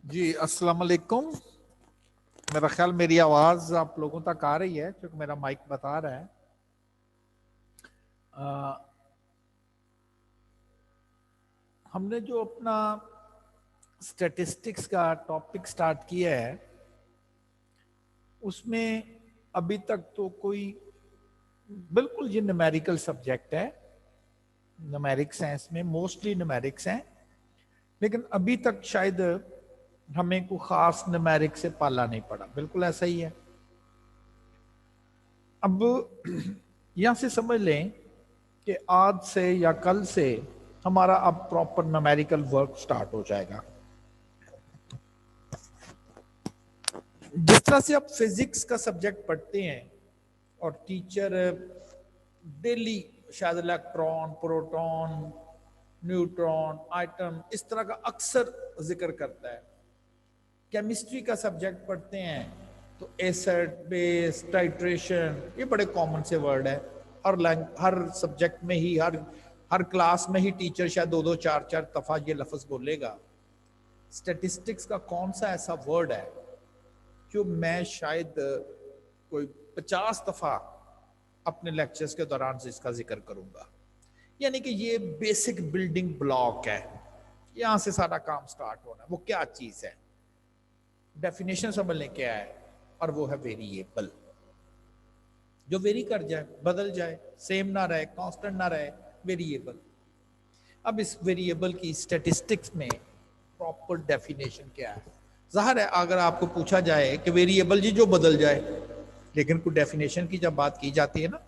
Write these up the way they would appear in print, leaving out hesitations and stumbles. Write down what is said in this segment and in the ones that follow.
جی السلام علیکم. میرا خیال میری آواز آپ لوگوں تک آ رہی ہے کیونکہ میرا مائک بتا رہا ہے. ہم نے جو اپنا اسٹیٹسٹکس کا ٹاپک سٹارٹ کیا ہے اس میں ابھی تک تو کوئی بالکل یہ نومیریکل سبجیکٹ ہے. نومیرکس ہیں اس میں، موسٹلی نومیرکس ہیں، لیکن ابھی تک شاید ہمیں کوئی خاص نومیرک سے پالا نہیں پڑا. بالکل ایسا ہی ہے. اب یہاں سے سمجھ لیں کہ آج سے یا کل سے ہمارا اب پراپر نومیریکل ورک سٹارٹ ہو جائے گا. جس طرح سے آپ فزکس کا سبجیکٹ پڑھتے ہیں اور ٹیچر ڈیلی شاید الیکٹران، پروٹون، نیوٹرون، آئٹم اس طرح کا اکثر ذکر کرتا ہے. کیمسٹری کا سبجیکٹ پڑھتے ہیں تو ایسڈ، بیس، ٹائٹریشن، یہ بڑے کامن سے ورڈ ہے. ہر سبجیکٹ میں ہی ہر کلاس میں ہی ٹیچر شاید دو چار دفعہ یہ لفظ بولے گا. اسٹیٹسٹکس کا کون سا ایسا ورڈ ہے جو میں شاید کوئی 50 دفعہ اپنے لیکچرز کے دوران سے اس کا ذکر کروں گا. یعنی کہ یہ بیسک بلڈنگ بلاک ہے، یہاں سے سارا کام سٹارٹ ہونا ہے. وہ کیا چیز ہے؟ ڈیفینیشن سمجھ لیں کیا ہے، اور وہ ہے ویریبل. جو ویری کر جائے، بدل جائے، سیم نہ رہے، کانسٹنٹ نہ رہے، ویریبل. اب اس ویریبل کی اسٹیٹسٹکس میں پراپر ڈیفینیشن کیا ہے؟ ظاہر ہے اگر آپ کو پوچھا جائے کہ ویریبل جی جو بدل جائے، لیکن کوئی ڈیفینیشن کی جب بات کی جاتی ہے نا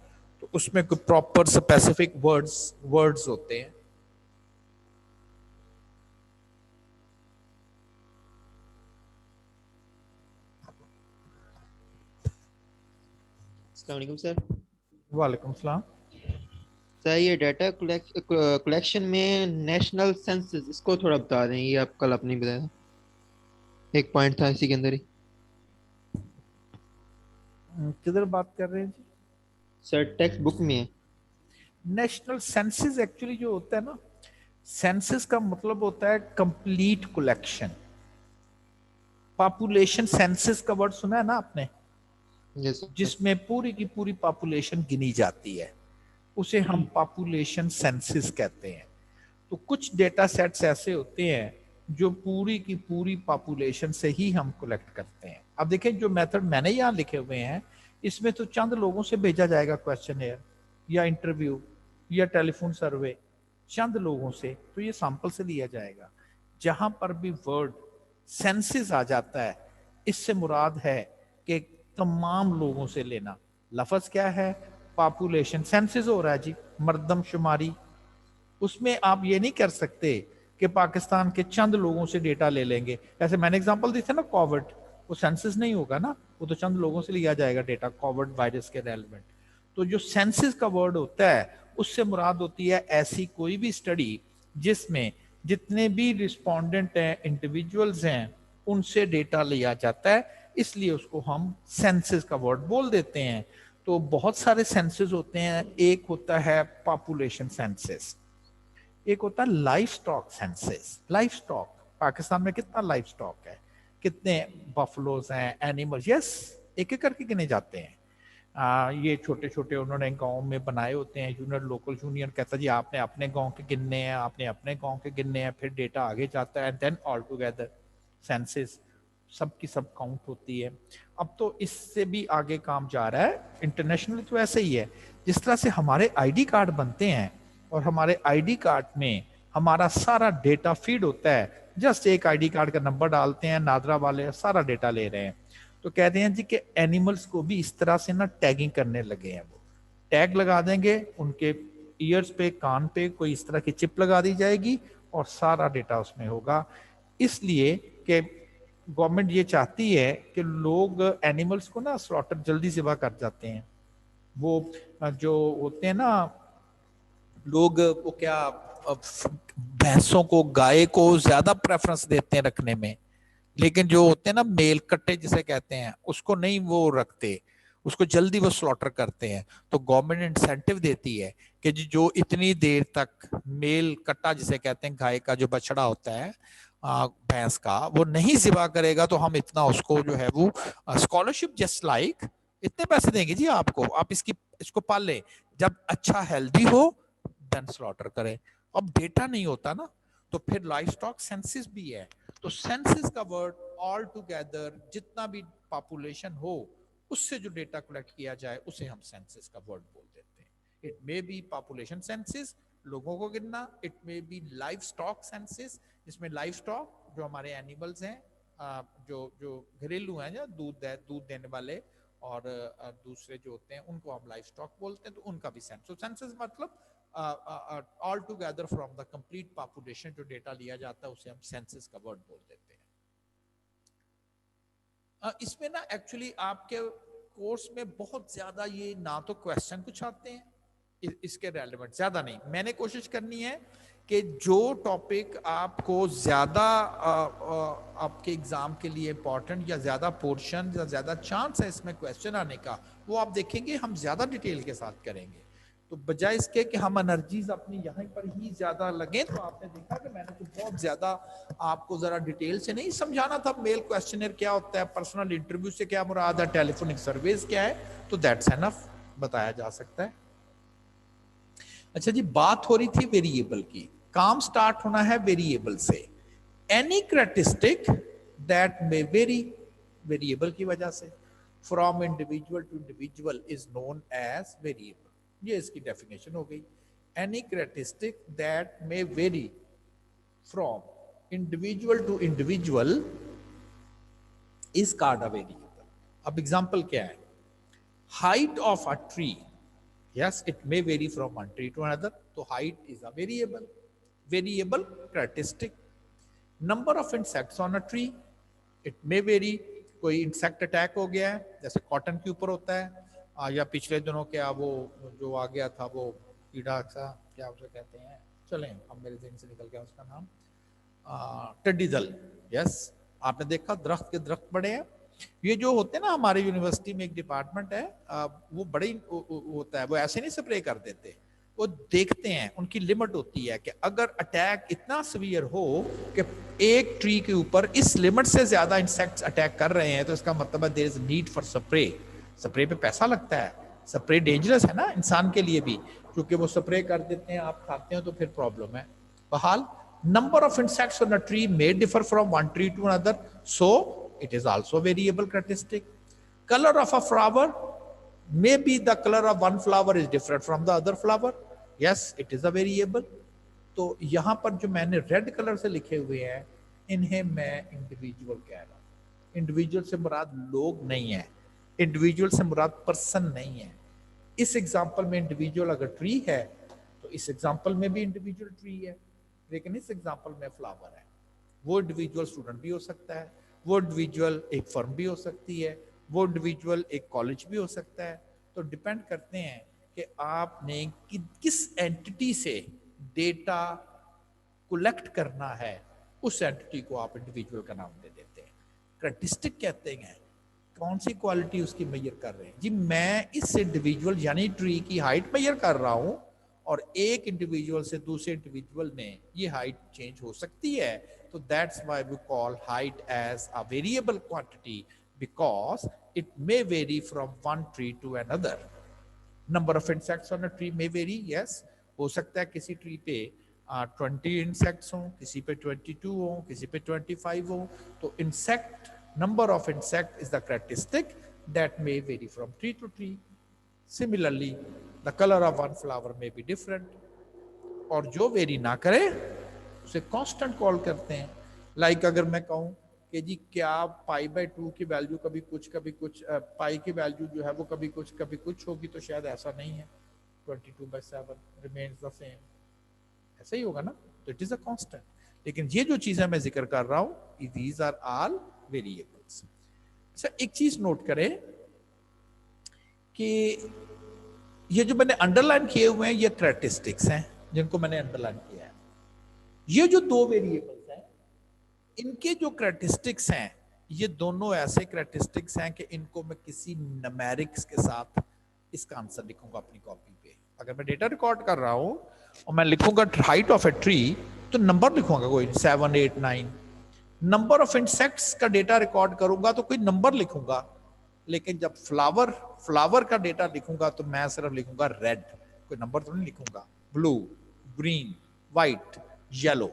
تو اس میں کوئی پراپر اسپیسیفک ورڈز ہوتے ہیں. السلام علیکم سر. وعلیکم السلام. سر یہ ڈیٹا کلیکشن میں نیشنل سینسس اس کو تھوڑا بتا دیں. یہ آپ کل اپنی بتایا، ایک پوائنٹ تھا اسی کے اندر ہی. کدھر بات کر رہے ہیں جی؟ سر ٹیکسٹ بک میں ہے. نیشنل سینسس ایکچولی جو ہوتا ہے نا، سینسس کا مطلب ہوتا ہے کمپلیٹ کلیکشن. پاپولیشن سینسس کا ورڈ سنا ہے نا آپ نے، یس سر. جس میں پوری کی پوری پاپولیشن گنی جاتی ہے، اسے ہم پاپولیشن سینسس کہتے ہیں. تو کچھ ڈیٹا سیٹس ایسے ہوتے ہیں جو پوری کی پوری پاپولیشن سے ہی ہم کلیکٹ کرتے ہیں. اب دیکھیں جو میتھڈ میں نے یہاں لکھے ہوئے ہیں اس میں تو چند لوگوں سے بھیجا جائے گا کویسچن یا انٹرویو یا ٹیلی فون سروے، چند لوگوں سے، تو یہ سیمپل سے لیا جائے گا. جہاں پر بھی ورڈ سینسس آ جاتا ہے اس سے مراد ہے کہ تمام لوگوں سے لینا. لفظ کیا ہے؟ پاپولیشن. سینسس ہو رہا ہے جی، مردم شماری. اس میں آپ یہ نہیں کر سکتے کہ پاکستان کے چند لوگوں سے ڈیٹا لے لیں گے. ایسے میں نے اگزامپل دی تھے نا کووڈ، وہ سینسس نہیں ہوگا نا، وہ تو چند لوگوں سے لیا جائے گا ڈیٹا کووڈ وائرس کے ریلیونٹ. تو جو سینسس کا ورڈ ہوتا ہے اس سے مراد ہوتی ہے ایسی کوئی بھی اسٹڈی جس میں جتنے بھی رسپونڈنٹ ہیں، انڈیویجولز ہیں، ان سے ڈیٹا لیا جاتا ہے. اس لیے اس کو ہم سینسس کا ورڈ بول دیتے ہیں. تو بہت سارے سینسس ہوتے ہیں. ایک ہوتا ہے پاپولیشن سینسس، ایک ہوتا ہے life stock census. Life stock, Pakistan میں کتنا لائف سٹاک ہے، کتنے بفلوز ہیں، اینیمل، یس ایک ایک کر کے گنے جاتے ہیں. یہ چھوٹے چھوٹے انہوں نے گاؤں میں بنائے ہوتے ہیں یونٹ. لوکل یونین کہتا ہے جی آپ نے اپنے گاؤں کے گننے ہیں، آپ نے اپنے گاؤں کے گننے ہیں، پھر ڈیٹا آگے جاتا ہے، دین آل ٹوگیدر سینسس سب کی سب کاؤنٹ ہوتی ہے. اب تو اس سے بھی آگے کام جا رہا ہے انٹرنیشنل. تو ایسے ہی ہے جس طرح سے ہمارے آئی ڈی کارڈ بنتے ہیں اور ہمارے آئی ڈی کارڈ میں ہمارا سارا ڈیٹا فیڈ ہوتا ہے. جسٹ ایک آئی ڈی کارڈ کا نمبر ڈالتے ہیں، نادرا والے سارا ڈیٹا لے رہے ہیں. تو کہتے ہیں جی کہ اینیملز کو بھی اس طرح سے نا ٹیگنگ کرنے لگے ہیں. وہ ٹیگ لگا دیں گے ان کے ایئرز پہ، کان پہ کوئی اس طرح کی چپ لگا دی جائے گی اور سارا ڈیٹا اس میں ہوگا. اس لیے کہ گورنمنٹ یہ چاہتی ہے کہ لوگ اینیملز کو نا سلاٹر جلدی ذبح کر جاتے ہیں. وہ جو ہوتے ہیں نا لوگ، وہ کیا بھینسوں کو، گائے کو زیادہ پریفرنس دیتے ہیں رکھنے میں، لیکن جو ہوتے ہیں نا میل کٹے جسے کہتے ہیں اس کو نہیں وہ رکھتے، اس کو جلدی وہ سلاٹر کرتے ہیں. تو گورنمنٹ انسینٹیو دیتی ہے کہ جو اتنی دیر تک میل کٹا جسے کہتے ہیں گائے کا جو بچڑا ہوتا ہے भैंस का वो नहीं ज़िबा करेगा तो हम इतना उसको जो है वो स्कॉलरशिप जस्ट लाइक इतने पैसे देंगे जी आपको, आप इसको पाल लें, जब अच्छा हेल्दी हो देन स्लॉटर करें। अब डेटा नहीं होता ना, तो फिर लाइफ स्टॉक सेंसिस भी है। तो सेंसिस का वर्ड ऑल टुगेदर जितना भी पॉपुलेशन हो उससे जो डेटा कलेक्ट किया जाए उसे हम सेंसिस का वर्ड बोल देते हैं। It may be population census, लोगों को गिनना, it may be livestock census, जिसमें लाइफ स्टॉक जो हमारे एनिमल्स हैं, जो जो घरेलू हैं, जो दूध देने वाले और दूसरे जो होते हैं उनको हम लाइफ स्टॉक बोलते हैं, तो उनका भी सेंसस। सेंसस मतलब all together from the complete population जो डेटा लिया जाता है उसे हम सेंसस का वर्ड बोल देते हैं। इसमें ना एक्चुअली आपके कोर्स में बहुत ज्यादा ये ना तो क्वेश्चन कुछ आते हैं इसके रेलेवेंट, ज्यादा नहीं, मैंने कोशिश करनी है कि जो टॉपिक आपको ज्यादा आपके एग्जाम के लिए इंपॉर्टेंट या ज्यादा पोर्शन या ज्यादा चांस है इसमें क्वेश्चन आने का, वो आप देखेंगे हम ज्यादा डिटेल के साथ करेंगे। तो बजाय इसके कि हम एनर्जीज अपनी यहाँ पर ही ज्यादा लगे, तो आपने देखा कि मैंने तो बहुत ज्यादा आपको जरा डिटेल से नहीं समझाना था। मेल क्वेश्चनर क्या होता है, पर्सनल इंटरव्यू से क्या मुराद है, टेलीफोनिक सर्विस क्या है, तो दैट्स एनफ, बताया जा सकता है। अच्छा जी, बात हो रही थी वेरिएबल की, काम स्टार्ट होना है वेरिएबल से। Any characteristic that may vary, variable की वजह से, from individual to individual is known as variable. ये इसकी डेफिनेशन हो गई। Any characteristic that may vary from individual to individual is called a variable. अब एग्जांपल क्या है, height of a tree, yes, it may vary from one tree to another, so height is a variable characteristic. Number of insects on a tree, it may vary, कोई insect attack हो गया है जैसे cotton के ऊपर होता है, या पिछले दिनों क्या वो जो आ गया था वो कीड़ा सा, क्या उसे कहते हैं, चलें अब मेरे ज़हन से निकल गया उसका नाम, टिड्डी दल। यस, आपने देखा दरख्त के दरख्त बड़े हैं, ये जो होते हैं ना, हमारे यूनिवर्सिटी में एक डिपार्टमेंट है, वो बड़ी होता है, वो ऐसे नहीं स्प्रे कर देते, वो देखते हैं, उनकी लिमिट होती है कि अगर अटैक इतना सीवियर हो कि एक ट्री के ऊपर इस लिमिट से ज्यादा इंसेक्ट्स अटैक कर रहे हैं, तो इसका मतलब है there is need for spray. Spray पे पैसा लगता है, स्प्रे डेंजरस है ना इंसान के लिए भी, क्योंकि वो स्प्रे कर देते हैं, आप खाते हो तो फिर प्रॉब्लम है। बहरहाल, number of insects on a tree may differ from one tree to another, so it is also variable characteristic. Color of a flower, maybe the color of one flower is different from the other flower, yes, it is a variable. तो यहां पर जो मैंने red colour से लिखे हुए हैं, इन्हें मैं इंडिविजुअल कह रहा हूं। इंडिविजुअल से मुराद लोग नहीं है, इंडिविजुअल से मुराद पर्सन नहीं है। इस एग्जांपल में इंडिविजुअल अगर ट्री है तो इस एग्जांपल में भी इंडिविजुअल ट्री है, लेकिन इस एग्जांपल में फ्लावर है। वो इंडिविजुअल स्टूडेंट भी हो सकता है, वो इंडिविजुअल एक फर्म भी हो सकती है, वो इंडिविजुअल एक कॉलेज भी हो सकता है। तो डिपेंड करते हैं कि आपने किस एंटिटी से डेटा कलेक्ट करना है, उस एंटिटी को आप इंडिविजुअल का नाम दे देते हैं। कैरेक्टरिस्टिक कहते हैं कौन सी क्वालिटी उसकी मेजर कर रहे हैं। जी मैं इस इंडिविजुअल यानी ट्री की हाइट मेजर कर रहा हूं, और एक इंडिविजुअल से दूसरे इंडिविजुअल में ये हाइट चेंज हो सकती है, तो that's why we call height as a variable quantity, because it may vary from one tree to another. Number of insects on a tree may vary, yes, हो सकता है किसी ट्री पे 20 इंसेक्ट्स हों, किसी पे 22 हों, किसी पे 25 हों। तो insect, number of insect is the characteristic that may vary from tree to tree. Similarly, the color of one flower may be different. और जो वेरी ना करे उसे कांस्टेंट कॉल करते हैं। लाइक अगर मैं कहूं कि जी क्या π/2 की वैल्यू कभी कुछ पाई की वैल्यू जो है वो कभी कुछ होगी, तो शायद ऐसा नहीं है, 22/7 remains the same, ऐसा ही होगा ना, तो इट इज अ कांस्टेंट। लेकिन ये जो चीजें मैं जिक्र कर रहा हूं, these are all वेरिएबल्स। अच्छा, एक चीज नोट करें कि ये जो मैंने अंडरलाइन किए हुए हैं ये कैरेक्टरिस्टिक्स हैं जिनको मैंने अंडरलाइन किया है। ये जो दो वेरिएबल्स हैं, इनके जो कैरेक्टरिस्टिक्स हैं, ये दोनों ऐसे कैरेक्टरिस्टिक्स हैं कि इनको मैं किसी न्यूमेरिक्स के साथ इसका आंसर लिखूंगा अपनी कॉपी पे। अगर मैं डेटा रिकॉर्ड कर रहा हूं और मैं लिखूंगा हाइट ऑफ ए ट्री, तो नंबर लिखूंगा कोई 7, 8, 9, नंबर ऑफ इंसेक्ट्स का डेटा रिकॉर्ड करूंगा तो कोई नंबर लिखूंगा, लेकिन जब फ्लावर का डेटा लिखूंगा तो मैं सिर्फ लिखूंगा रेड, कोई नंबर तो नहीं लिखूंगा, ब्लू, ग्रीन, वाइट, येलो।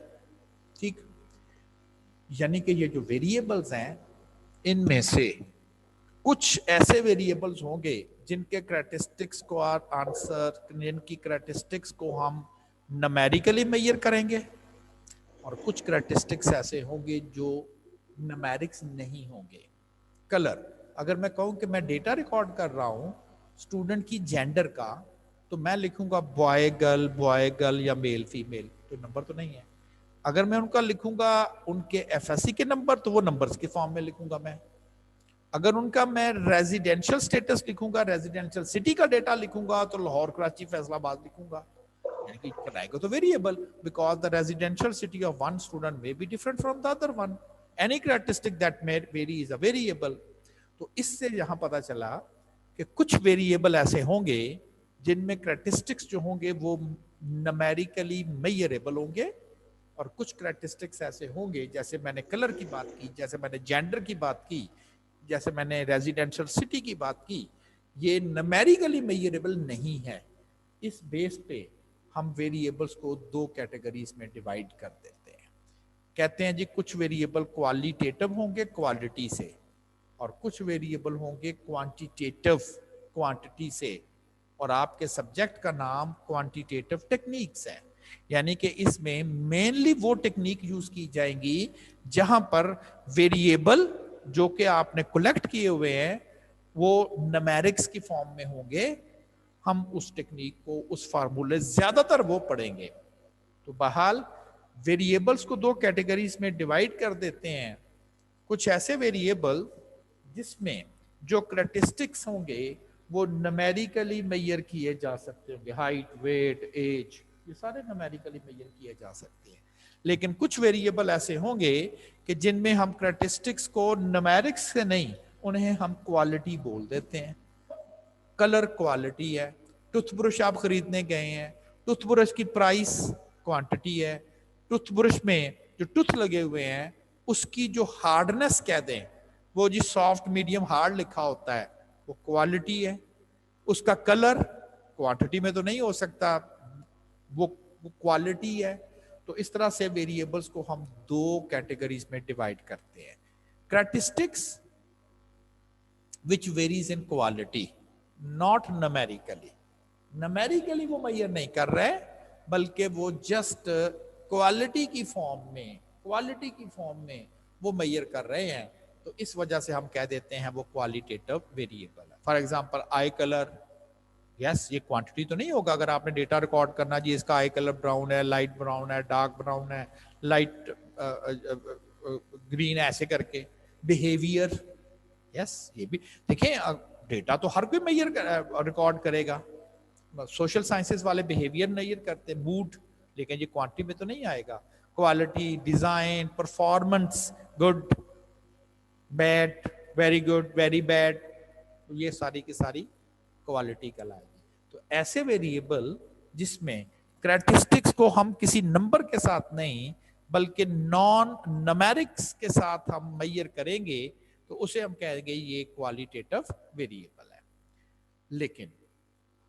ठीक, यानी कि ये जो वेरिएबल्स हैं इनमें से कुछ ऐसे वेरिएबल्स होंगे जिनके कैरेक्टरिस्टिक्स को आंसर, जिनकी कैरेक्टरिस्टिक्स को हम न्यूमेरिकली मेजर करेंगे, और कुछ कैरेक्टरिस्टिक्स ऐसे होंगे जो न्यूमेरिक्स नहीं होंगे। कलर, अगर मैं कहूं कि मैं डेटा रिकॉर्ड कर रहा हूं स्टूडेंट की जेंडर का, तो मैं लिखूंगा बॉय गर्ल या मेल फीमेल, तो नंबर तो नहीं है। अगर मैं उनका लिखूंगा उनके एफएससी के नंबर, तो वो नंबर्स के फॉर्म में लिखूंगा मैं। अगर उनका मैं रेजिडेंशियल स्टेटस लिखूंगा, रेजिडेंशियल सिटी का डेटा लिखूंगा, तो लाहौर, कराची, फैसलाबाद लिखूंगा। यानी कि कराएगा तो variable, because the residential city of one student may be different from the other one, any characteristic that may very is a variable. तो इससे यहां पता चला कि कुछ वेरिएबल ऐसे होंगे जिनमें कैरेक्टरिस्टिक्स जो होंगे वो न्यूमेरिकली मेजरेबल होंगे, और कुछ कैरेक्टरिस्टिक्स ऐसे होंगे, जैसे मैंने कलर की बात की, जैसे मैंने जेंडर की बात की, जैसे मैंने रेजिडेंशियल सिटी की बात की, ये न्यूमेरिकली मेजरेबल नहीं है। इस बेस पे हम वेरिएबल्स को दो कैटेगरीज में डिवाइड कर देते हैं। कहते हैं जी कुछ वेरिएबल क्वालिटेटिव होंगे क्वालिटी से, और कुछ वेरिएबल होंगे क्वांटिटेटिव क्वांटिटी से, और आपके सब्जेक्ट का नाम क्वांटिटेटिव टेक्निक्स है। यानी कि इसमें मेनली वो टेक्निक यूज की जाएंगी जहां पर वेरिएबल जो कि आपने कलेक्ट किए हुए हैं वो न्यूमेरिक्स की फॉर्म में होंगे। हम उस टेक्निक को, उस फार्मूले, ज्यादातर वो पढ़ेंगे। तो बहरहाल वेरिएबल्स को दो कैटेगरीज में डिवाइड कर देते हैं। कुछ ऐसे वेरिएबल जिसमें जो कैरेक्टरिस्टिक्स होंगे वो न्यूमेरिकली मेजर किए जा सकते होंगे, हाइट, वेट, एज, ये सारे न्यूमेरिकली मेजर किए जा सकते हैं। लेकिन कुछ वेरिएबल ऐसे होंगे कि जिनमें हम कैरेक्टरिस्टिक्स को न्यूमेरिक्स से नहीं, उन्हें हम क्वालिटी बोल देते हैं। कलर क्वालिटी है, टूथब्रश आप खरीदने गए हैं, टूथब्रश की प्राइस क्वांटिटी है, टूथब्रश में जो टूथ लगे हुए हैं उसकी जो हार्डनेस कह दें, वो जी सॉफ्ट, मीडियम, हार्ड लिखा होता है, वो क्वालिटी है। उसका कलर क्वांटिटी में तो नहीं हो सकता, वो क्वालिटी है। तो इस तरह से वेरिएबल्स को हम दो कैटेगरीज में डिवाइड करते हैं। Characteristics which varies in quality, not numerically. numerically वो मेजर नहीं कर रहे, बल्कि वो जस्ट क्वालिटी की फॉर्म में वो मेजर कर रहे हैं। तो इस वजह से हम कह देते हैं वो क्वालिटेटिव वेरिएबल है। For example I colour, yes ये क्वांटिटी तो नहीं होगा। अगर आपने डेटा रिकॉर्ड करना जी इसका आई कलर ब्राउन है, लाइट ब्राउन है, डार्क ब्राउन है, लाइट ग्रीन, ऐसे करके। बिहेवियर, यस ये भी देखिए, डेटा तो हर कोई मेजर रिकॉर्ड करेगा। सोशल साइंसेस वाले बिहेवियर मेजर करते हैं, मूड, लेकिन ये क्वांटिटी में तो नहीं आएगा। Quality, design, performance, good, bad, very good, very bad, ये सारी की सारी क्वालिटी कहलाएगी। तो ऐसे वेरिएबल जिसमें कैरेक्टरिस्टिक्स को हम किसी नंबर के साथ नहीं बल्कि नॉन न्यूमेरिक्स के साथ हम मेजर करेंगे, तो उसे हम कहेंगे ये क्वालिटेटिव वेरिएबल है। लेकिन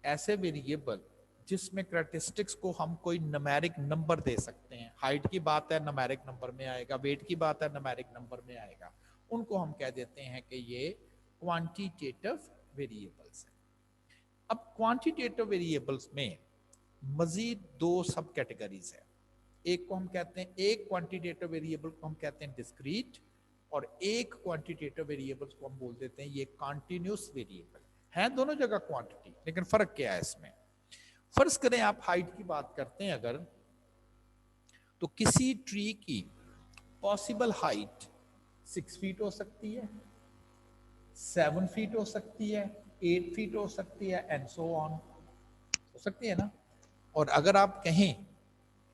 ऐसे वेरिएबल जिसमें कैरेक्टरिस्टिक्स को हम कोई न्यूमेरिक नंबर दे सकते हैं, हाइट की बात है न्यूमेरिक नंबर में आएगा, वेट की बात है न्यूमेरिक नंबर में आएगा, उनको हम कह देते हैं कि ये क्वांटिटेटिव वेरिएबल्स हैं। अब क्वांटिटेटिव वेरिएबल्स में मजीद दो सब कैटेगरीज है। एक को हम कहते हैं, एक क्वांटिटेटिव वेरिएबल को हम कहते हैं डिस्क्रीट, और एक क्वांटिटेटिव वेरिएबल्स को हम बोल देते हैं ये कॉन्टिन्यूस वेरिएबल है। दोनों जगह क्वांटिटी, लेकिन फर्क क्या है इसमें। फर्ज करें आप हाइट की बात करते हैं अगर, तो किसी ट्री की पॉसिबल हाइट 6 फीट हो सकती है, 7 फीट हो सकती है, 8 फीट हो सकती है, एंड सो ऑन, हो सकती है ना। और अगर आप कहें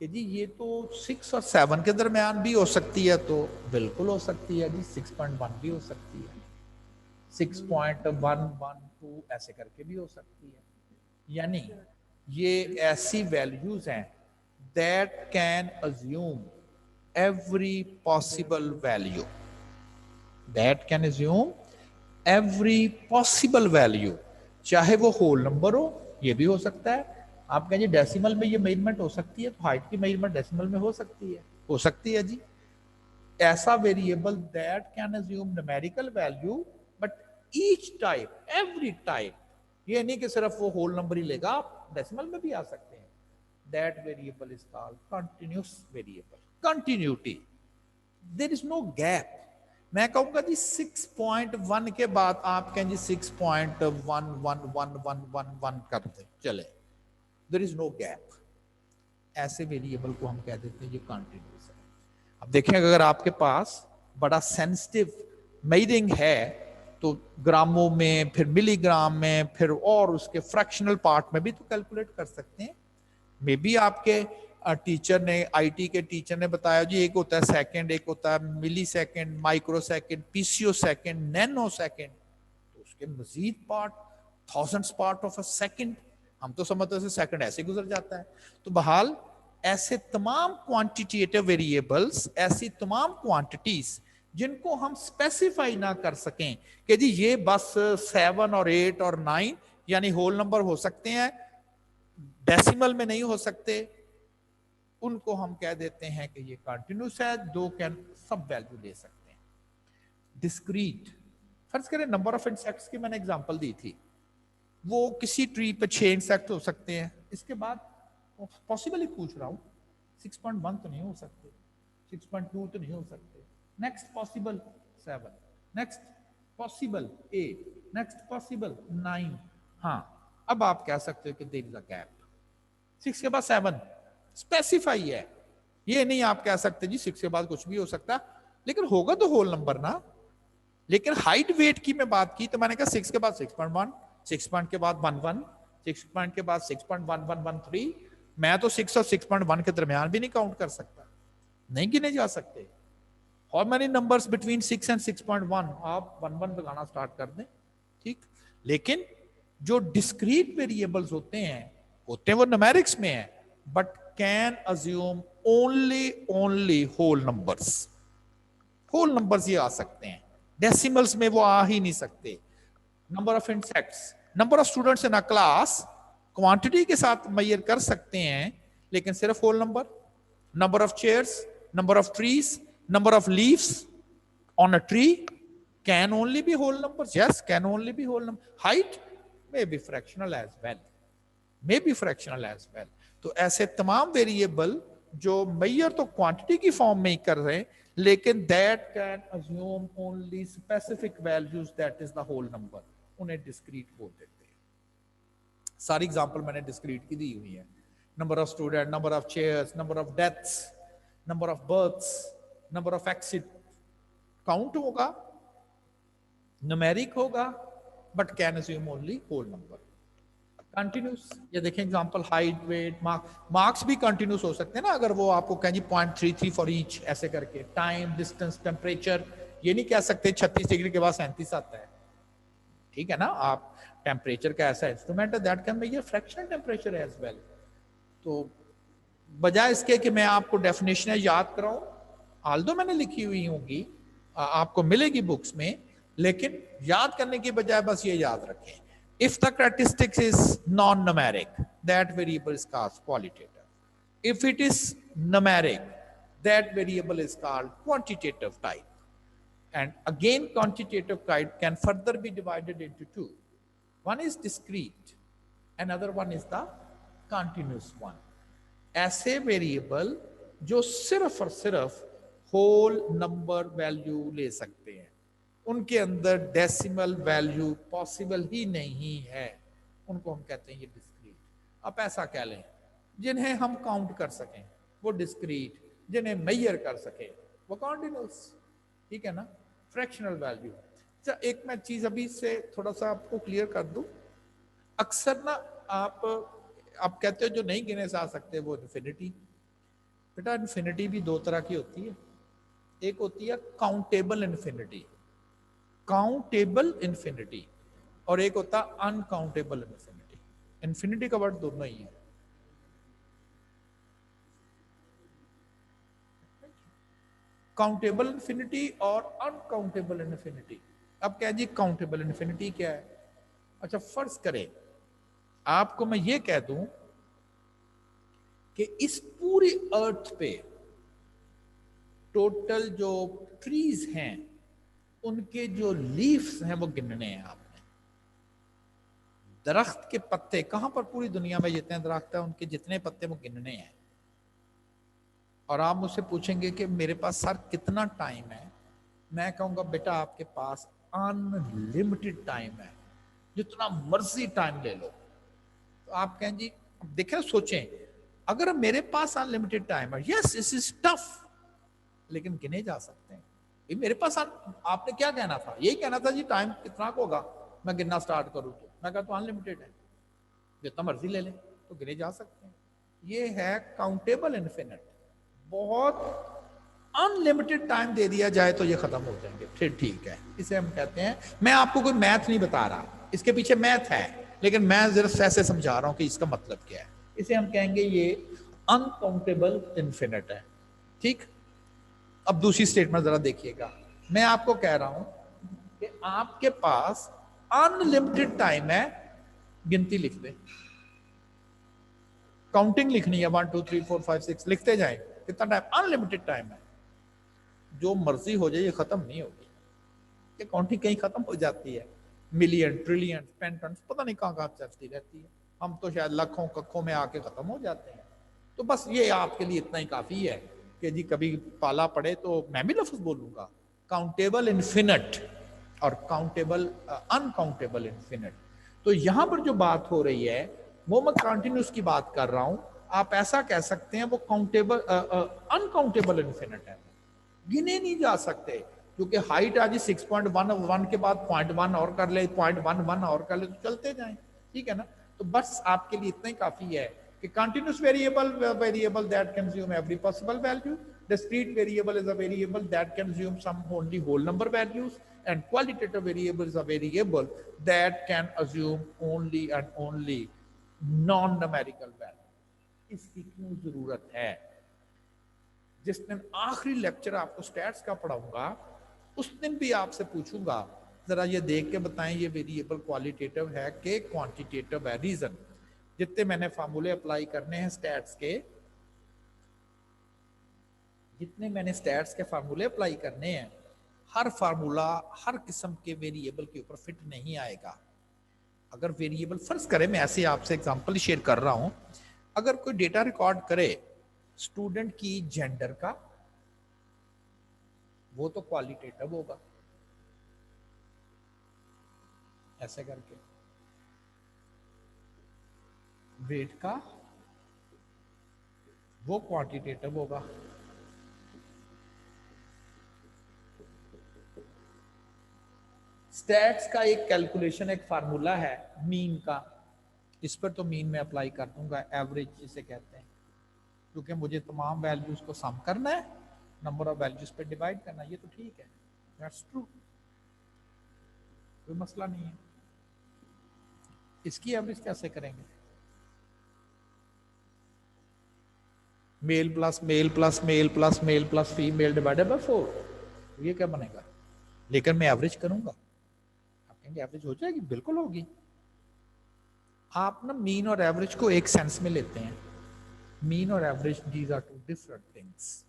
कि जी ये तो 6 और 7 के दरमियान भी हो सकती है, तो बिल्कुल हो सकती है जी, 6.1 भी हो सकती है, 6.112 ऐसे करके भी हो सकती है। यानी ये ऐसी वैल्यूज हैं that can assume every possible value, that can assume every possible value, चाहे वो होल नंबर हो, ये भी हो सकता है। आप कहेंगे डेसिमल में ये मेजरमेंट हो सकती है, तो हाइट की मेजरमेंट डेसिमल में हो सकती है जी। ऐसा variable that can assume numerical value, but each type, every type, ये नहीं कि सिर्फ वो होल नंबर ही लेगा, आप डेसिमल में भी आ सकते हैं। That variable is called continuous variable, continuity, there is no gap. मैं कहूंगा जी 6.1 के बाद आप कहें जी 6.11111 कर दें, चले, देयर इज नो गैप। ऐसे वेरिएबल को हम कह देते हैं ये कंटिन्यूस है। अब देखें, अगर आपके पास बड़ा सेंसिटिव मेजरिंग है तो ग्रामों में, फिर मिलीग्राम में, फिर और उसके फ्रैक्शनल पार्ट में भी तो कैलकुलेट कर सकते हैं। मे बी आपके टीचर ने, आईटी के टीचर ने बताया जी एक होता है सेकंड, एक होता है millisecond, microsecond, picosecond, nanosecond, तो उसके मजीद part, thousands part of a second, हम तो समझते हैं सेकंड ऐसे गुजर जाता है। तो बहरहाल ऐसे तमाम क्वांटिटेटिव वेरिएबल्स, ऐसी तमाम क्वांटिटीज जिनको हम स्पेसिफाई ना कर सकें कि जी ये बस 7 और 8 और 9 यानी होल नंबर हो सकते हैं, डेसिमल में नहीं हो सकते, उनको हम कह देते हैं कि ये कंटिन्यूस है, दो कैन सब वैल्यू ले सकते हैं। डिस्क्रीट, फर्ज करें नंबर ऑफ इंसेक्ट्स की मैंने एग्जांपल दी थी, वो किसी ट्री पे 6 इंसेक्ट हो सकते हैं, इसके बाद पॉसिबल ही पूछ रहा हूं, 6.1 तो नहीं हो सकते, 6.2 तो नहीं हो सकते, next possible 7, next possible 8, next possible 9। हाँ, अब आप कह सकते हो कि देयर इज अ गैप, 6 के बाद 7 स्पेसिफाई है, ये नहीं आप कह सकते जी 6 के बाद कुछ भी हो सकता, लेकिन होगा तो होल नंबर ना। लेकिन हाइट वेट की मैं बात की तो मैंने कहा 6 के बाद 6.1, 6 पॉइंट के बाद 11, 6 पॉइंट के बाद 6.1113, मैं तो 6 और 6.1 के दरमियान भी नहीं काउंट कर सकता, नहीं गिने जा सकते। How many numbers between 6 and 6.1, आप 1 लगाना स्टार्ट कर दें, ठीक। लेकिन जो डिस्क्रीट वेरिएबल्स होते हैं वो न्यूमेरिक्स में है, but can assume only whole numbers, whole numbers ये आ सकते हैं, डेसिमल्स में वो आ ही नहीं सकते। Number of insects, number of students in a class quantity के साथ मेजर कर सकते हैं, लेकिन सिर्फ whole number. Number of chairs, number of trees, number of leaves on a tree can only be whole numbers. Yes, can only be whole number. Height may be fractional as well, may be fractional as well. तो ऐसे तमाम variable जो major तो quantity की form में ही कर रहे हैं, लेकिन that can assume only specific values, that is the whole number, उन्हें डिस्क्रीट बोल देते हैं। सारी एग्जांपल मैंने डिस्क्रीट की दी हुई है, number of student, number of chairs, number of deaths, number of births, number of exit, count होगा, न्यूमेरिक होगा, but can assume only whole number. Continuous, ये देखें एग्जांपल, हाइट, वेट, मार्क्स भी कंटिन्यूस हो सकते हैं ना, अगर वो आपको कहें जी 0.33 फॉर ईच ऐसे करके। टाइम, डिस्टेंस, टेम्परेचर, ये नहीं कह सकते 36 डिग्री के बाद 37 आता है, ठीक है ना। आप टेम्परेचर का ऐसा इंस्ट्रूमेंट है that can measure fractional temperature as well. तो बजाय इसके कि मैं आपको डेफिनेशन याद कराऊं, आल्दो मैंने लिखी हुई होंगी, आपको मिलेगी बुक्स में, लेकिन याद करने की बजाय बस ये याद रखें, if the characteristics is non-numeric, that variable is called qualitative. If it is numeric, that variable is called quantitative type. And again, quantitative type can further be divided into two. One is discrete, another one is the continuous one. ऐसे variable जो सिर्फ और सिर्फ whole number value ले सकते हैं, उनके अंदर डेसिमल वैल्यू पॉसिबल ही नहीं है, उनको हम कहते हैं ये डिस्क्रीट। आप ऐसा कह लें, जिन्हें हम काउंट कर सकें वो डिस्क्रीट, जिन्हें मेजर कर सकें वो कॉन्टिन्यूस, ठीक है ना, फ्रैक्शनल वैल्यू। अच्छा, एक मैं चीज अभी से थोड़ा सा आपको क्लियर कर दूं, अक्सर ना आप कहते हो जो नहीं गिने जा सकते वो इन्फिनिटी। बेटा इन्फिनिटी भी दो तरह की होती है, एक होती है काउंटेबल इन्फिनिटी, काउंटेबल इन्फिनिटी, और एक होता है अनकाउंटेबल इन्फिनिटी। इन्फिनिटी का वर्ड दोनों ही है। काउंटेबल इन्फिनिटी और अनकाउंटेबल इन्फिनिटी। अब क्या जी काउंटेबल इन्फिनिटी क्या है? अच्छा फर्ज करें आपको मैं ये कह दूं कि इस पूरी अर्थ पे टोटल जो ट्रीज हैं उनके जो लीव्स हैं वो गिनने हैं आपने। दरख्त के पत्ते कहां पर पूरी दुनिया में जितने दरख्त हैं उनके जितने पत्ते वो गिनने हैं। और आप मुझसे पूछेंगे कि मेरे पास सर कितना टाइम है, मैं कहूंगा बेटा आपके पास अनलिमिटेड टाइम है, जितना मर्जी टाइम ले लो। तो आप कहें जी देखें सोचें अगर मेरे पास अनलिमिटेड टाइम है, यस दिस इज टफ, लेकिन गिने जा सकते हैं। ये मेरे पास आपने क्या कहना था? यही कहना था जी टाइम कितना होगा मैं गिनना स्टार्ट करूं, तो मैं कहता हूं अनलिमिटेड है, जितना मर्जी ले लें, तो गिने जा सकते हैं। ये है काउंटेबल इन्फिनिट। बहुत अनलिमिटेड टाइम दे दिया जाए तो ये खत्म हो जाएंगे, फिर ठीक है, इसे हम कहते हैं। मैं आपको कोई मैथ नहीं बता रहा, इसके पीछे मैथ है, लेकिन मैं जरा ऐसे समझा रहा हूं कि इसका मतलब क्या है। इसे हम कहेंगे ये अनकाउंटेबल इन्फिनिट है। ठीक, अब दूसरी स्टेटमेंट जरा देखिएगा। मैं आपको कह रहा हूं कि आपके पास अनलिमिटेड टाइम है, गिनती लिख दे, काउंटिंग लिखनी है 1 2 3 4 5 6 लिखते जाएं। कितना टाइम? अनलिमिटेड टाइम है, जो मर्जी हो जाए ये खत्म नहीं होगी। ये काउंटिंग कहीं खत्म हो जाती है, मिलियन ट्रिलियन पेंटन पता नहीं कहां कहां चलती रहती है, हम तो शायद लाखों कखों में आके खत्म हो जाते हैं। तो बस ये आपके लिए इतना ही काफी है कि जी कभी पाला पड़े तो मैं भी लफ्ज बोलूंगा काउंटेबल इन्फिनिट और काउंटेबल अनकाउंटेबल इन्फिनिट। तो यहां पर जो बात हो रही है वो मैं कंटिन्यूस की बात कर रहा हूं। आप ऐसा कह सकते हैं वो काउंटेबल अनकाउंटेबल इन्फिनिट है, गिने नहीं जा सकते। क्योंकि हाइट आज 6.1 के बाद 0.1 और कर ले, 0.11 और कर ले, तो चलते जाएं, ठीक है ना। तो बस आपके लिए इतना ही काफी है कि continuous variable that consume every possible value, discrete variable is a variable that consumes some only whole number values, and qualitative variable is a variable that can assume only and only non numerical value। इसकी क्यों जरूरत है? जिस दिन आखिरी lecture आपको stats का पढ़ाऊंगा उस दिन भी आपसे पूछूंगा जरा ये देख के बताएं ये वेरिएबल क्वालिटेटिव है कि क्वांटिटेटिव है। रीजन जितने मैंने फार्मूले अप्लाई करने हैं स्टैट्स के, जितने मैंने स्टैट्स के फार्मूले अप्लाई करने हैं, हर फार्मूला हर किस्म के वेरिएबल के ऊपर फिट नहीं आएगा। अगर वेरिएबल फर्ज करें, मैं ऐसे आपसे एग्जांपल शेयर कर रहा हूं, अगर कोई डेटा रिकॉर्ड करे स्टूडेंट की जेंडर का, वो तो क्वालिटेटिव होगा ऐसे करके। वेट का वो क्वांटिटेटिव होगा। स्टैट्स का एक कैलकुलेशन, एक फार्मूला है मीन का, इस पर तो मीन में अप्लाई कर दूंगा, एवरेज जिसे कहते हैं, क्योंकि मुझे तमाम वैल्यूज को सम करना है, नंबर ऑफ वैल्यूज पे डिवाइड करना, ये तो ठीक है, दैट्स ट्रू, कोई मसला नहीं है। इसकी एवरेज कैसे करेंगे? Male plus male plus male plus male plus female divided by 4, ये क्या बनेगा? लेकिन मैं एवरेज करूंगा, आप कहेंगे एवरेज हो जाएगी, बिल्कुल होगी। आप ना मीन और एवरेज को एक सेंस में लेते हैं, मीन और average these are two different things.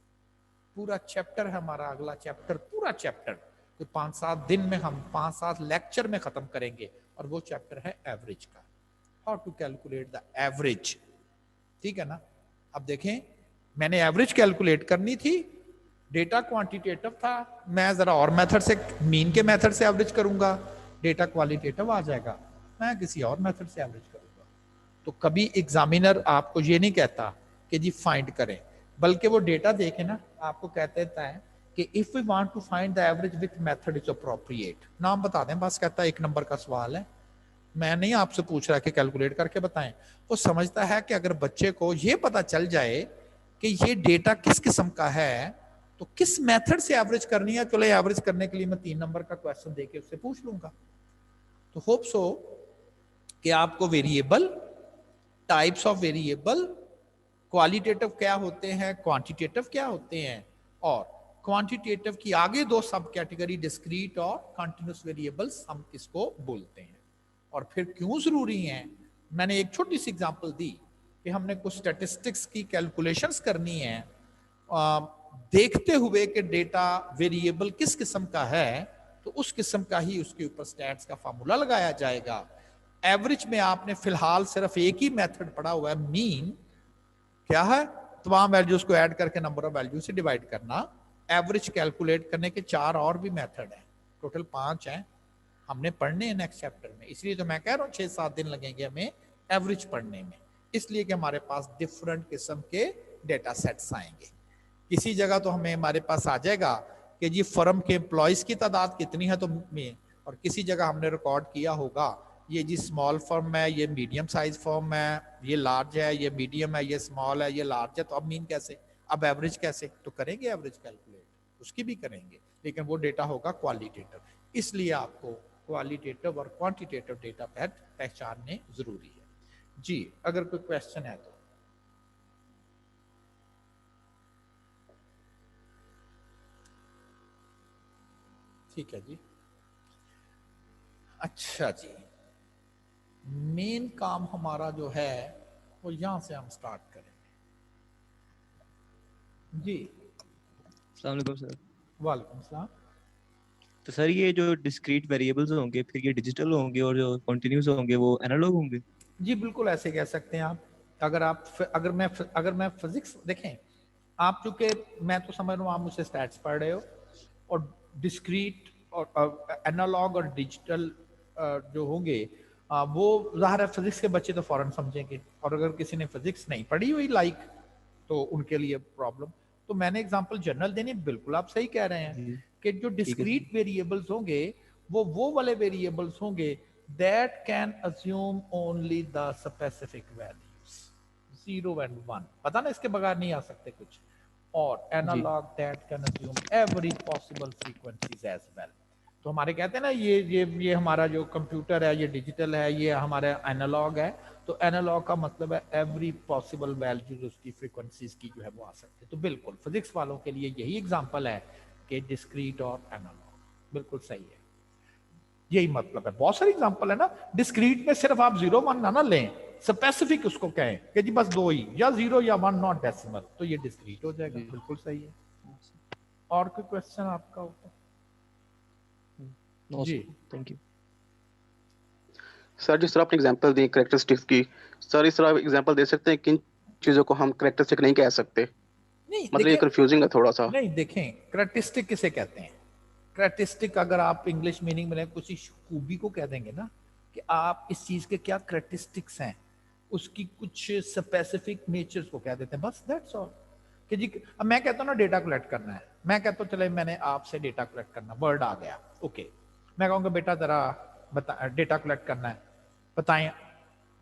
पूरा चैप्टर है हमारा, अगला चैप्टर, पूरा चैप्टर तो 5-7 दिन में हम 5-7 लेक्चर में खत्म करेंगे, और वो चैप्टर है एवरेज का, how to calculate the average, ठीक है ना। अब देखें, मैंने एवरेज कैलकुलेट करनी थी, डेटा क्वांटिटेटिव था, मैं जरा और मेथड से, मीन के मेथड से एवरेज करूंगा, डेटा क्वालिटेटिव आ जाएगा, मैं किसी और मेथड से एवरेज करूंगा। तो कभी एग्जामिनर आपको ये नहीं कहता कि जी फाइंड करें, बल्कि वो डेटा देखे ना, आपको कहते हैं कि if we want to find the average with method is appropriate, नाम बता दें बस, कहता है 1 नंबर का सवाल है, मैं नहीं आपसे पूछ रहा कि कैलकुलेट करके बताएं। वो समझता है कि अगर बच्चे को ये पता चल जाए कि ये डेटा किस किस्म का है तो किस मेथड से एवरेज करनी है, चलो एवरेज करने के लिए मैं 3 नंबर का क्वेश्चन देके उससे पूछ लूंगा। तो होप सो कि आपको variable, types of variable, qualitative क्या होते हैं, क्वांटिटेटिव क्या होते हैं, और क्वांटिटेटिव की आगे दो सब कैटेगरी डिस्क्रीट और कंटिन्यूस वेरिएबल्स हम इसको बोलते हैं। और फिर क्यों जरूरी हैं, मैंने एक छोटी सी एग्जांपल दी कि हमने कुछ स्टैटिस्टिक्स की कैलकुलेशंस करनी है, देखते हुए कि डेटा वेरिएबल किस किस्म का है तो उस किस्म का ही उसके ऊपर स्टैट्स का फार्मूला लगाया जाएगा। एवरेज में आपने फिलहाल सिर्फ एक ही मेथड पढ़ा हुआ है, मीन क्या है, तमाम वैल्यूज को ऐड करके नंबर ऑफ वैल्यू से डिवाइड करना। एवरेज कैलकुलेट करने के 4 और भी मेथड हैं, टोटल 5 हैं, हमने पढ़ने हैं नेक्स्ट चैप्टर में। इसलिए तो मैं कह रहा हूँ 6-7 दिन लगेंगे हमें एवरेज पढ़ने में, इसलिए कि हमारे पास डिफरेंट किस्म के डेटा सेट्स आएंगे। किसी जगह तो हमें हमारे पास आ जाएगा कि जी फर्म के एम्प्लॉयज की तादाद कितनी है तो में, और किसी जगह हमने रिकॉर्ड किया होगा ये जी स्मॉल फर्म है, ये मीडियम साइज फर्म है, ये लार्ज है, ये मीडियम है, ये स्मॉल है, ये लार्ज है। तो अब मीन कैसे, अब एवरेज कैसे, तो करेंगे एवरेज कैलकुलेट, उसकी भी करेंगे, लेकिन वो डेटा होगा क्वालिटेटिव। इसलिए आपको क्वालिटेटिव और क्वांटिटेटिव डेटा पहचानने जरूरी है। जी अगर कोई क्वेश्चन है तो। ठीक है जी। अच्छा जी, मेन काम हमारा जो है वो यहां से हम स्टार्ट करेंगे। जी अस्सलाम वालेकुम सर। वालेकुम सलाम। तो सर ये जो डिस्क्रीट वेरिएबल्स होंगे फिर ये डिजिटल होंगे और जो कॉन्टिन्यूस होंगे वो एनालॉग होंगे? जी बिल्कुल ऐसे कह सकते हैं आप। अगर मैं फिजिक्स देखें, आप चूंकि मैं तो समझ रहा हूँ आप मुझसे स्टैट्स पढ़ रहे हो, और डिस्क्रीट और एनालॉग और डिजिटल जो होंगे वो ज़ाहिर है फिजिक्स के बच्चे तो फौरन समझेंगे, और अगर किसी ने फिजिक्स नहीं पढ़ी हुई तो उनके लिए प्रॉब्लम। तो मैंने एग्जांपल जनरल देने, बिल्कुल आप सही कह रहे हैं कि जो डिस्क्रीट वेरिएबल्स होंगे वो वाले वेरिएबल्स होंगे that can assume only the specific values 0 and 1, पता ना, इसके बगैर नहीं आ सकते कुछ। और analogue that can assume every possible frequencies as well। तो हमारे कहते हैं ना ये हमारा जो कंप्यूटर है ये डिजिटल है, ये हमारा एनालॉग है। तो एनालॉग का मतलब है एवरी पॉसिबल वैल्यूज उसकी फ्रीक्वेंसीज की जो है वो आ सकते हैं। तो बिल्कुल फिजिक्स वालों के लिए यही एग्जांपल है कि डिस्क्रीट और एनालॉग, बिल्कुल सही है, यही मतलब है। बहुत सारे एग्जांपल है ना, डिस्क्रीट में सिर्फ आप 0-1 ना लें, स्पेसिफिक उसको कहें कि जी बस 2 ही, या 0 या 1 नॉट डेसिमल, तो ये डिस्क्रीट हो जाएगा। बिल्कुल सही है। और कोई क्वेश्चन आपका होता? जी थैंक यू सर। जिस तरह आपने एग्जांपल दी कैरेक्टरिस्टिक्स की, सर इस तरह एग्जांपल दे सकते हैं किन चीजों को हम कैरेक्टरिस्टिक नहीं कह सकते? नहीं, मतलब ये कंफ्यूजिंग है थोड़ा सा। नहीं देखें, कैरेक्टरिस्टिक किसे कहते हैं? कैरेक्टरिस्टिक अगर आप इंग्लिश मीनिंग में कुछ खूबी को कह देंगे ना कि आप इस चीज के क्या कैरेक्टरिस्टिक्स हैं, उसकी कुछ स्पेसिफिक नेचर्स को कह देते हैं, बस दैट्स ऑल। कि जी अब मैं कहता हूँ ना डेटा कलेक्ट करना है, मैं कहता हूँ चले मैंने आपसे डेटा कलेक्ट करना, वर्ड आ गया, ओके, मैं कहूँगा बेटा जरा बता डेटा कलेक्ट करना है, बताएं।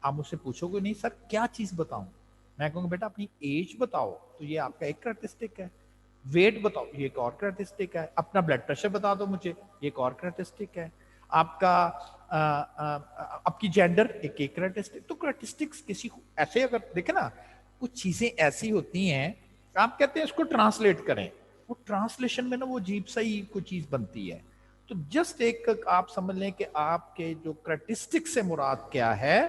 आप मुझसे पूछोगे नहीं सर क्या चीज बताऊं, मैं कहूँगा बेटा अपनी एज बताओ, तो ये आपका एक कैरेक्टरिस्टिक है। वेट बताओ, ये एक और कैरेक्टरिस्टिक है। अपना ब्लड प्रेशर बता दो मुझे, ये एक और कैरेक्टरिस्टिक है। आपका आपकी जेंडर, एक कैरेक्टरिस्टिक। तो कैरेक्टरिस्टिक्स किसी ऐसे अगर देखे ना, कुछ चीजें ऐसी होती हैं आप कहते हैं इसको ट्रांसलेट करें, वो ट्रांसलेशन में ना वो अजीब सा ही कोई चीज बनती है। तो जस्ट एक आप समझ लें कि आपके जो कैरेक्टरिस्टिक से मुराद क्या है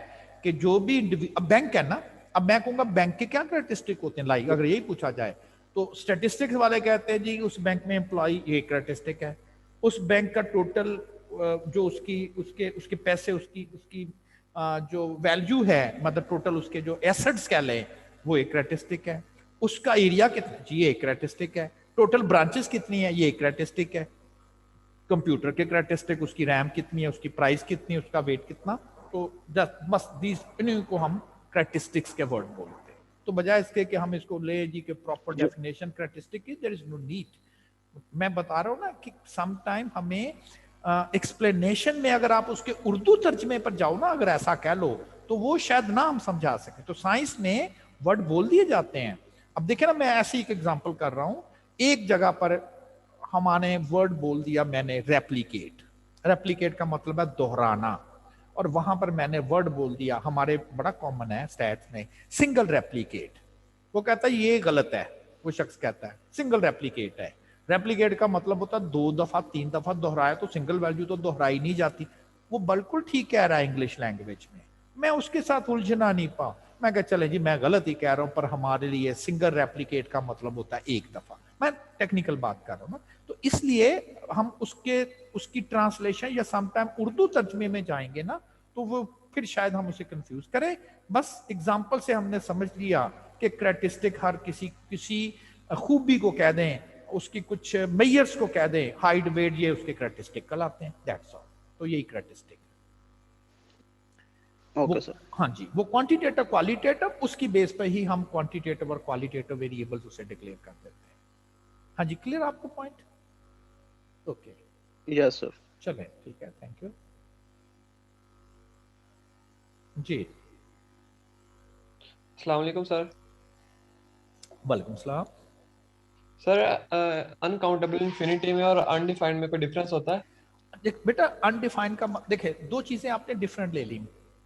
कि जो भी अब बैंक है ना, अब मैं कहूंगा बैंक के क्या कैरेक्टरिस्टिक होते हैं, लाइक अगर यही पूछा जाए तो स्टैटिस्टिक्स वाले कहते हैं जी उस बैंक में एम्प्लॉय ये कैरेक्टरिस्टिक है, उस बैंक का टोटल जो उसके पैसे उसकी जो वैल्यू है, मतलब टोटल उसके जो एसेट्स कह लें वो एक कैरेक्टरिस्टिक है, उसका एरिया कितना जी ये एक कैरेक्टरिस्टिक है, टोटल ब्रांचेस कितनी है ये एक कैरेक्टरिस्टिक है, कंप्यूटर के कैरेक्टरिस्टिक उसकी रैम कितनी है, उसकी प्राइस कितनी है, उसका वेट कितना। तो जस्ट बस इन्हीं को हम कैरेक्टरिस्टिक्स के वर्ड बोलते हैं। तो बजाय इसके कि हम इसको ले जी के प्रॉपर डेफिनेशन कैरेक्टरिस्टिक की, देयर इज नो नीड। मैं बता रहा हूँ ना कि सम टाइम हमें एक्सप्लेनेशन में अगर आप उसके उर्दू तर्जमे पर जाओ ना, अगर ऐसा कह लो तो वो शायद ना हम समझा सके। तो साइंस में वर्ड बोल दिए जाते हैं। अब देखिए ना, मैं ऐसे ही एक एग्जांपल कर रहा हूँ, एक जगह पर हमारे वर्ड बोल दिया मैंने रेप्लिकेट, रेप्लिकेट का मतलब है दोहराना, और वहां पर मैंने वर्ड बोल दिया, हमारे बड़ा कॉमन है स्टैट्स में, सिंगल रेप्लिकेट। वो कहता है ये गलत है, वो शख्स कहता है सिंगल रेप्लिकेट है, रेप्लिकेट का मतलब होता है 2 दफा 3 दफा दोहराया तो सिंगल वैल्यू तो दोहराई नहीं जाती। वो बिल्कुल ठीक कह रहा है इंग्लिश लैंग्वेज में, मैं उसके साथ उलझना नहीं पाऊँ। मैं कहा चले जी मैं गलत ही कह रहा हूँ, पर हमारे लिए सिंगल रेप्लिकेट का मतलब होता है 1 दफा। मैं टेक्निकल बात कर रहा हूँ ना, तो इसलिए हम उसकी ट्रांसलेशन या समटाइम उर्दू तर्जमे में जाएंगे ना, तो वो फिर शायद हम उसे कंफ्यूज करें। बस एग्जाम्पल से हमने समझ लिया कि कैरेक्टरिस्टिक हर किसी खूबी को कह दें, उसकी कुछ मेयर्स को कह दें, हाइट वेट, ये उसके कैरेक्टरिस्टिक कहलाते हैं, दैट्स ऑल। तो यही कैरेक्टरिस्टिक ओके सर। हाँ जी, वो क्वांटिटेटिव क्वालिटेटिव, उसकी बेस पे ही हम क्वांटिटेटिव और क्वालिटेटिव वेरिएबल्स उसे डिक्लेयर कर देते हैं। हाँ जी, क्लियर आपको पॉइंट? Okay, yes sir. चलें, ठीक है, थैंक यू जी। अस्सलाम वालेकुम सर। वालेकुम सलाम। सर अनकाउंटेबल इन्फिनिटी में और अनडिफाइंड में कोई डिफरेंस होता है? देख बेटा, अनडिफाइंड का देखे, दो चीजें आपने डिफरेंट ले ली,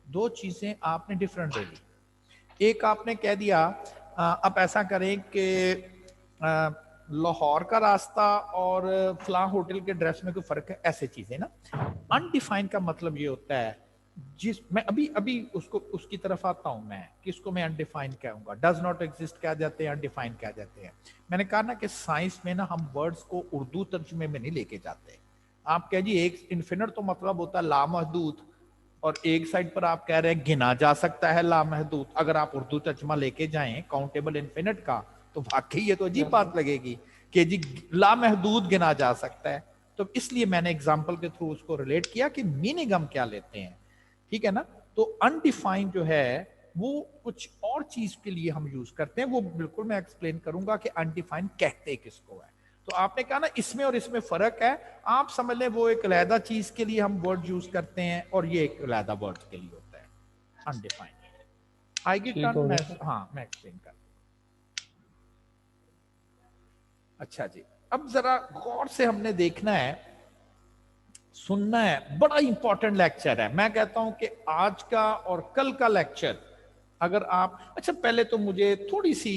दो चीजें आपने डिफरेंट ले ली। एक आपने कह दिया अब ऐसा करें कि लाहौर का रास्ता और फलां होटल के ड्रेस में कोई फर्क है, ऐसे चीजें ना। अनडिफाइंड का मतलब ये होता है, जिस मैं अभी उसकी तरफ आता हूं, मैं किसको मैं अनडिफाइंड कहूंगा, डज नॉट एग्जिस्ट कह जाते हैं, अनडिफाइंड कह जाते हैं। मैंने कहा ना कि साइंस में ना हम वर्ड्स को उर्दू तर्जुमे में नहीं लेके जाते। आप कह जी एक इन्फिनिट तो मतलब होता है लामहदूद, और एक साइड पर आप कह रहे हैं गिना जा सकता है लामहदूद। अगर आप उर्दू तर्जमा लेके जाएं काउंटेबल इन्फिनिट का, तो वाकई ये तो अजीब बात लगेगी कि जी लामहदूद गिना जा सकता है। तो इसलिए मैंने एग्जाम्पल के थ्रू उसको रिलेट किया कि मीनिंग हम क्या लेते हैं, ठीक है ना। तो अनडिफाइंड जो है वो कुछ और चीज के लिए हम यूज करते हैं, वो बिल्कुल मैं एक्सप्लेन करूंगा कि अनडिफाइंड कहते किसको है। तो आपने कहा ना इसमें और इसमें फर्क है, आप समझ लें वो एक अलहदा चीज के लिए हम वर्ड यूज करते हैं और ये एक अलहदा वर्ड के लिए होता है अनडिफाइंड। आएगी टर्न मैं मैं एक्सप्लेन कर। अच्छा जी, अब जरा गौर से हमने देखना है, सुनना है, बड़ा इंपॉर्टेंट लेक्चर है। मैं कहता हूं कि आज का और कल का लेक्चर अगर आप, अच्छा पहले तो मुझे थोड़ी सी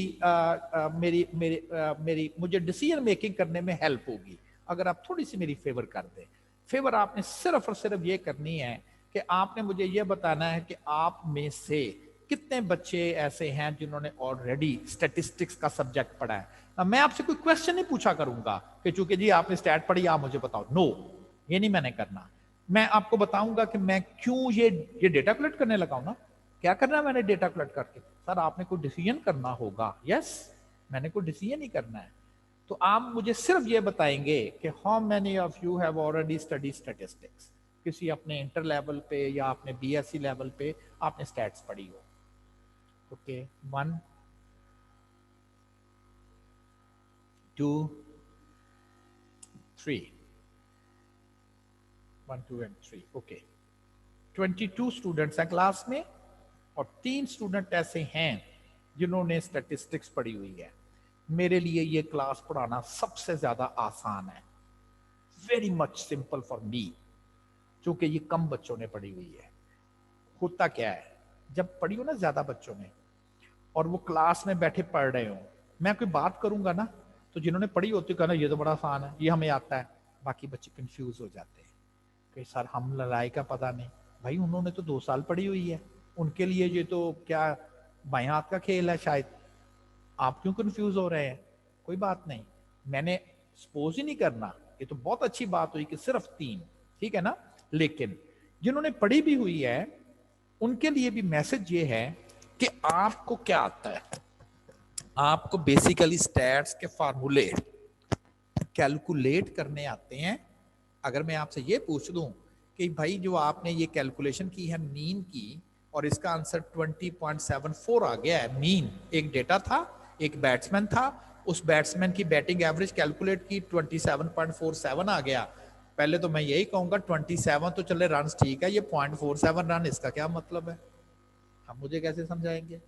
मेरी मुझे डिसीजन मेकिंग करने में हेल्प होगी अगर आप थोड़ी सी मेरी फेवर कर दें। फेवर आपने सिर्फ और सिर्फ ये करनी है कि आपने मुझे ये बताना है कि आप में से कितने बच्चे ऐसे हैं जिन्होंने ऑलरेडी स्टैटिस्टिक्स का सब्जेक्ट पढ़ा है। मैं आपसे कोई क्वेश्चन नहीं पूछा करूंगा कि चूंकि जी आपने स्टैट पढ़ी आप मुझे बताओ, नो, ये नहीं मैंने करना। मैं आपको बताऊंगा कि मैं क्यों ये डेटा कलेक्ट करने लगा हूं ना। क्या करना है मैंने डेटा कलेक्ट करके? सर आपने कोई डिसीजन करना होगा। यस, मैंने कोई डिसीजन ही करना है। तो आप मुझे सिर्फ ये बताएंगे कि how many of you have already study statistics, किसी अपने इंटर लेवल पे या अपने बीएससी लेवल पे आपने स्टैट्स पढ़ी हो। Okay, 1 2 3, 1 2 and 3। ओके, 22 स्टूडेंट्स हैं क्लास में और 3 स्टूडेंट ऐसे हैं जिन्होंने स्टैटिस्टिक्स पढ़ी हुई है। मेरे लिए ये क्लास पढ़ाना सबसे ज्यादा आसान है, very much simple for me, क्योंकि ये कम बच्चों ने पढ़ी हुई है। होता क्या है, जब पढ़ी हो ना ज्यादा बच्चों ने और वो क्लास में बैठे पढ़ रहे हो, मैं कोई बात करूंगा ना तो जिन्होंने पढ़ी होती कहना ये तो बड़ा आसान है, ये हमें आता है, बाकी बच्चे कंफ्यूज हो जाते हैं कि सर हम लड़ाई का पता नहीं। भाई उन्होंने तो 2 साल पढ़ी हुई है, उनके लिए ये तो क्या बाएं हाथ का खेल है शायद। आप क्यों कंफ्यूज हो रहे हैं? कोई बात नहीं, मैंने सपोज ही नहीं करना, ये तो बहुत अच्छी बात हुई कि सिर्फ 3, ठीक है ना। लेकिन जिन्होंने पढ़ी भी हुई है उनके लिए भी मैसेज ये है कि आपको क्या आता है, आपको बेसिकली स्टैट्स के फार्मूले कैलकुलेट करने आते हैं। अगर मैं आपसे ये पूछ दूं कि भाई जो आपने ये कैलकुलेशन की है मीन की और इसका आंसर 20.74 आ गया है, मीन एक डेटा था, एक बैट्समैन था, उस बैट्समैन की बैटिंग एवरेज कैलकुलेट की 27.47 आ गया, पहले तो मैं यही कहूंगा 27 तो चले रन ठीक है, ये 0.47 रन इसका क्या मतलब है? हम मुझे कैसे समझाएंगे?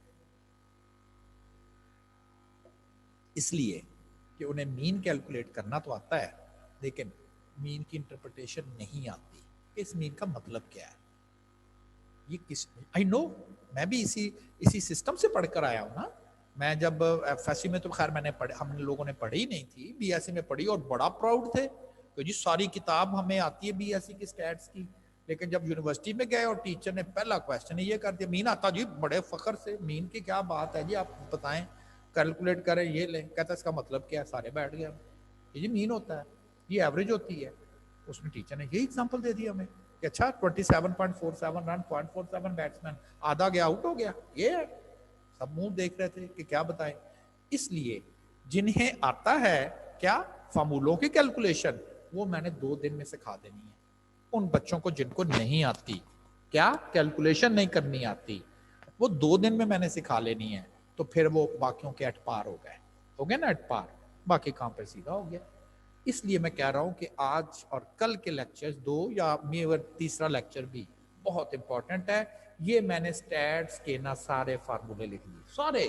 इसलिए कि उन्हें मीन कैलकुलेट करना तो आता है लेकिन मीन की इंटरप्रिटेशन नहीं आती, इस मीन का मतलब क्या है। ये किस, आई नो, मैं भी इसी सिस्टम से पढ़कर आया हूं ना। मैं जब एफएससी में तो खैर मैंने पढ़े, हम लोगों ने पढ़ी नहीं थी, बीएससी में पढ़ी और बड़ा प्राउड थे कि जी सारी किताब हमें आती है बीएससी की स्टैट्स की। लेकिन जब यूनिवर्सिटी में गए और टीचर ने पहला क्वेश्चन ये कर दिया, मीन आता जी, बड़े फखर से, मीन की क्या बात है जी, आप बताएं, कैलकुलेट करें, ये लें। कहता इसका मतलब क्या है? सारे बैठ गए, ये मीन होता है, ये एवरेज होती है। उसमें टीचर ने ये एग्जाम्पल दे दिया हमें कि अच्छा 27.47 रन, 0.47 बैट्समैन, आधा गया, आउट हो गया। ये है, सब मुंह देख रहे थे कि क्या बताएं। इसलिए जिन्हें आता है क्या फार्मूलों की कैलकुलेशन, वो मैंने 2 दिन में सिखा देनी है। उन बच्चों को जिनको नहीं आती, क्या कैलकुलेशन नहीं करनी आती, वो 2 दिन में मैंने सिखा लेनी है। तो फिर वो बाकियों के एट पार हो गए ना, एट पार, बाकी काम पे सीधा हो गया। इसलिए मैं कह रहा हूं कि आज और कल के लेक्चर्स 2 या मेरा तीसरा लेक्चर भी बहुत इंपॉर्टेंट है। ये मैंने स्टैट्स के ना सारे फार्मूले लिख दिए, सारे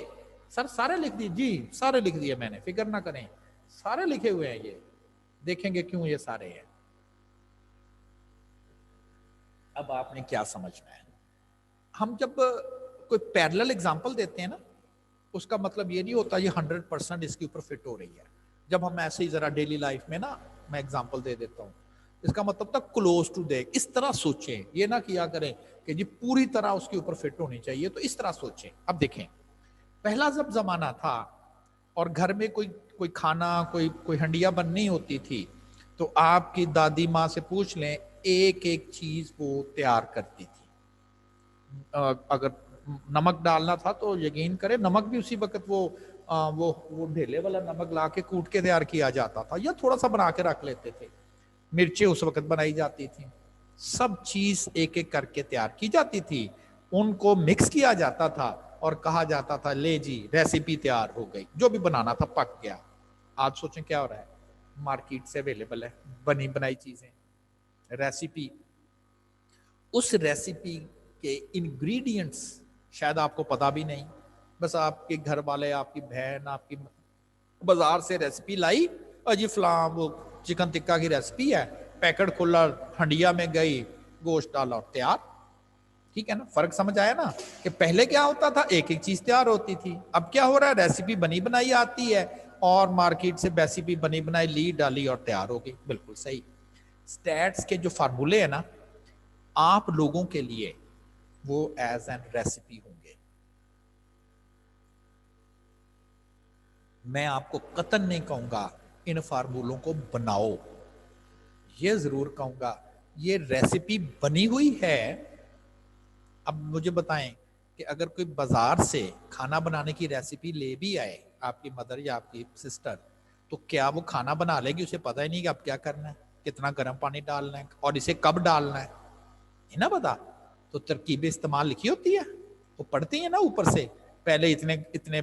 सर, सारे लिख दिए जी, सारे लिख दिए मैंने, फिक्र ना करें, सारे लिखे हुए हैं। ये देखेंगे क्यों ये सारे हैं। अब आपने क्या समझना है, हम जब कोई पैरेलल एग्जांपल देते हैं ना, उसका मतलब ये नहीं होता ये 100% इसके ऊपर फिट हो रही है। जब हम ऐसे ही जरा डेली लाइफ में ना, मैं एग्जांपल दे देता हूँ, इसका मतलब था क्लोज टू देख, इस तरह सोचें, ये ना किया करें कि जी पूरी तरह उसके ऊपर फिट होनी चाहिए, तो इस तरह सोचें। अब देखें, पहला जब जमाना था और घर में कोई खाना, कोई हंडिया बननी होती थी, तो आपकी दादी माँ से पूछ लें, एक एक चीज वो तैयार करती थी। अगर नमक डालना था तो यकीन करें नमक भी उसी वक्त वो ढेले वाला नमक ला के कूट के तैयार किया जाता था, या थोड़ा सा बना के रख लेते थे। मिर्चें उस वक्त बनाई जाती थी, सब चीज एक एक करके तैयार की जाती थी, उनको मिक्स किया जाता था और कहा जाता था ले जी रेसिपी तैयार हो गई, जो भी बनाना था पक गया। आज सोचें क्या हो रहा है, मार्केट से अवेलेबल है बनी बनाई चीजें, रेसिपी। उस रेसिपी के इंग्रेडिएंट्स शायद आपको पता भी नहीं, बस आपके घर वाले, आपकी बहन, आपकी बाजार से रेसिपी लाई और जी फलां वो चिकन टिक्का की रेसिपी है, पैकेट खोला, हंडिया में गई, गोश्त डाला और तैयार। ठीक है ना, फर्क समझ आया ना कि पहले क्या होता था, एक एक चीज तैयार होती थी। अब क्या हो रहा है, रेसिपी बनी बनाई आती है और मार्केट से रेसिपी बनी बनाई ली, डाली और तैयार हो गई। बिल्कुल सही। स्टैट्स के जो फार्मूले है ना, आप लोगों के लिए वो एज एन रेसिपी होंगे। मैं आपको कतन नहीं कहूंगा इन फार्मूलों को बनाओ, ये जरूर कहूंगा ये रेसिपी बनी हुई है। अब मुझे बताएं कि अगर कोई बाजार से खाना बनाने की रेसिपी ले भी आए, आपकी मदर या आपकी सिस्टर, तो क्या वो खाना बना लेगी? उसे पता ही नहीं कि अब क्या करना है, कितना गर्म पानी डालना है और इसे कब डालना है, ना पता। तो तरकीबें इस्तेमाल लिखी होती है, वो पढ़ती है ना ऊपर से, पहले इतने इतने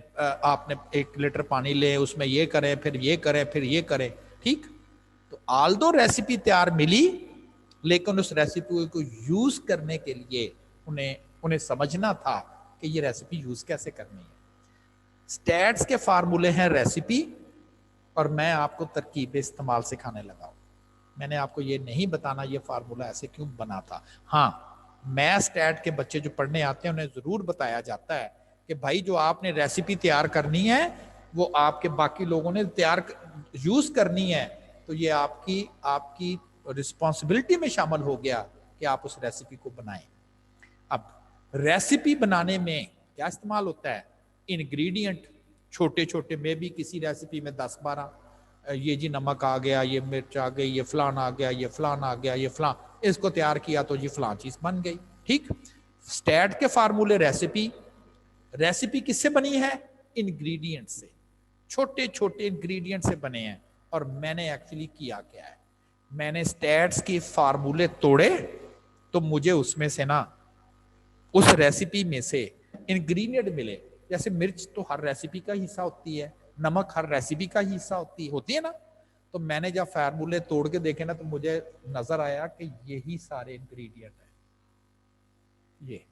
आपने 1 लीटर पानी ले, उसमें ये करें, फिर ये करें, फिर ये करें। ठीक, तो आल्दो रेसिपी तैयार मिली, लेकिन उस रेसिपी को यूज करने के लिए उन्हें समझना था कि ये रेसिपी यूज कैसे करनी है। स्टैट्स के फार्मूले हैं रेसिपी, और मैं आपको तरकीबें इस्तेमाल सिखाने लगा हूं। मैंने आपको ये नहीं बताना ये फार्मूला ऐसे क्यों बना था। हाँ, मैथ स्टैट के बच्चे जो पढ़ने आते हैं उन्हें जरूर बताया जाता है कि भाई जो आपने रेसिपी तैयार करनी है वो आपके बाकी लोगों ने तैयार यूज करनी है, तो ये आपकी रिस्पॉन्सिबिलिटी में शामिल हो गया कि आप उस रेसिपी को बनाएं। अब रेसिपी बनाने में क्या इस्तेमाल होता है, इंग्रेडिएंट छोटे छोटे में भी, किसी रेसिपी में 10-12, ये जी नमक आ गया, ये मिर्च आ गई, ये फलान आ गया, ये फलान आ गया, ये फलान, इसको तैयार किया तो जी फलान चीज बन गई। ठीक, स्टैट के फार्मूले रेसिपी किससे बनी है, इंग्रेडिएंट से, छोटे छोटे इंग्रेडिएंट से बने हैं। और मैंने एक्चुअली किया क्या है, मैंने स्टैट्स के फार्मूले तोड़े तो मुझे उसमें से ना, उस रेसिपी में से इंग्रेडिएंट मिले। जैसे मिर्च तो हर रेसिपी का हिस्सा होती है, नमक हर रेसिपी का हिस्सा होती है ना। तो मैंने जब फार्मूले तोड़ के देखे ना, तो मुझे नजर आया कि यही सारे इंग्रेडिएंट हैं, ये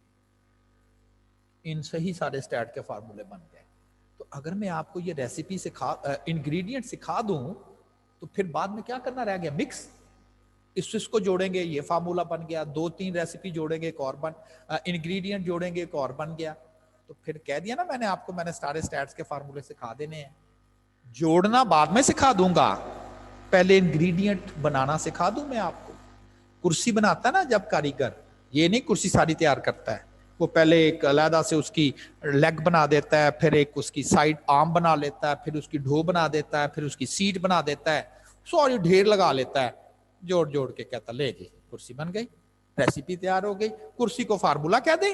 इनसे ही सारे स्टैट के फार्मूले बन गए। तो अगर मैं आपको ये रेसिपी इंग्रेडिएंट सिखा दूं, तो फिर बाद में क्या करना रह गया, मिक्स, इसको जोड़ेंगे, ये फार्मूला बन गया, 2-3 रेसिपी जोड़ेंगे, एक और इंग्रेडिएंट जोड़ेंगे, एक और बन गया। تو پھر کہہ دیا نا میں نے آپ کو, میں نے سارے اسٹیٹس کے فارمولے سکھا دینے ہیں. جوڑنا بعد میں سکھا دوں گا, پہلے انگریڈینٹ بنانا سکھا دوں میں آپ کو. کرسی بناتا ہے نا جب کاریگر, یہ نہیں کرسی ساری تیار کرتا ہے, وہ پہلے ایک علیحدہ سے اس کی لیگ بنا دیتا ہے, پھر ایک اس کی سائڈ آرم بنا لیتا ہے, پھر اس کی ڈھو بنا دیتا ہے, پھر اس کی سیٹ بنا دیتا ہے, سوری ڈھیر لگا لیتا ہے, جوڑ جوڑ کے کہتا لے جی کرسی بن گئی, ریسیپی تیار ہو گئی. کرسی کو فارمولا کہہ دیں,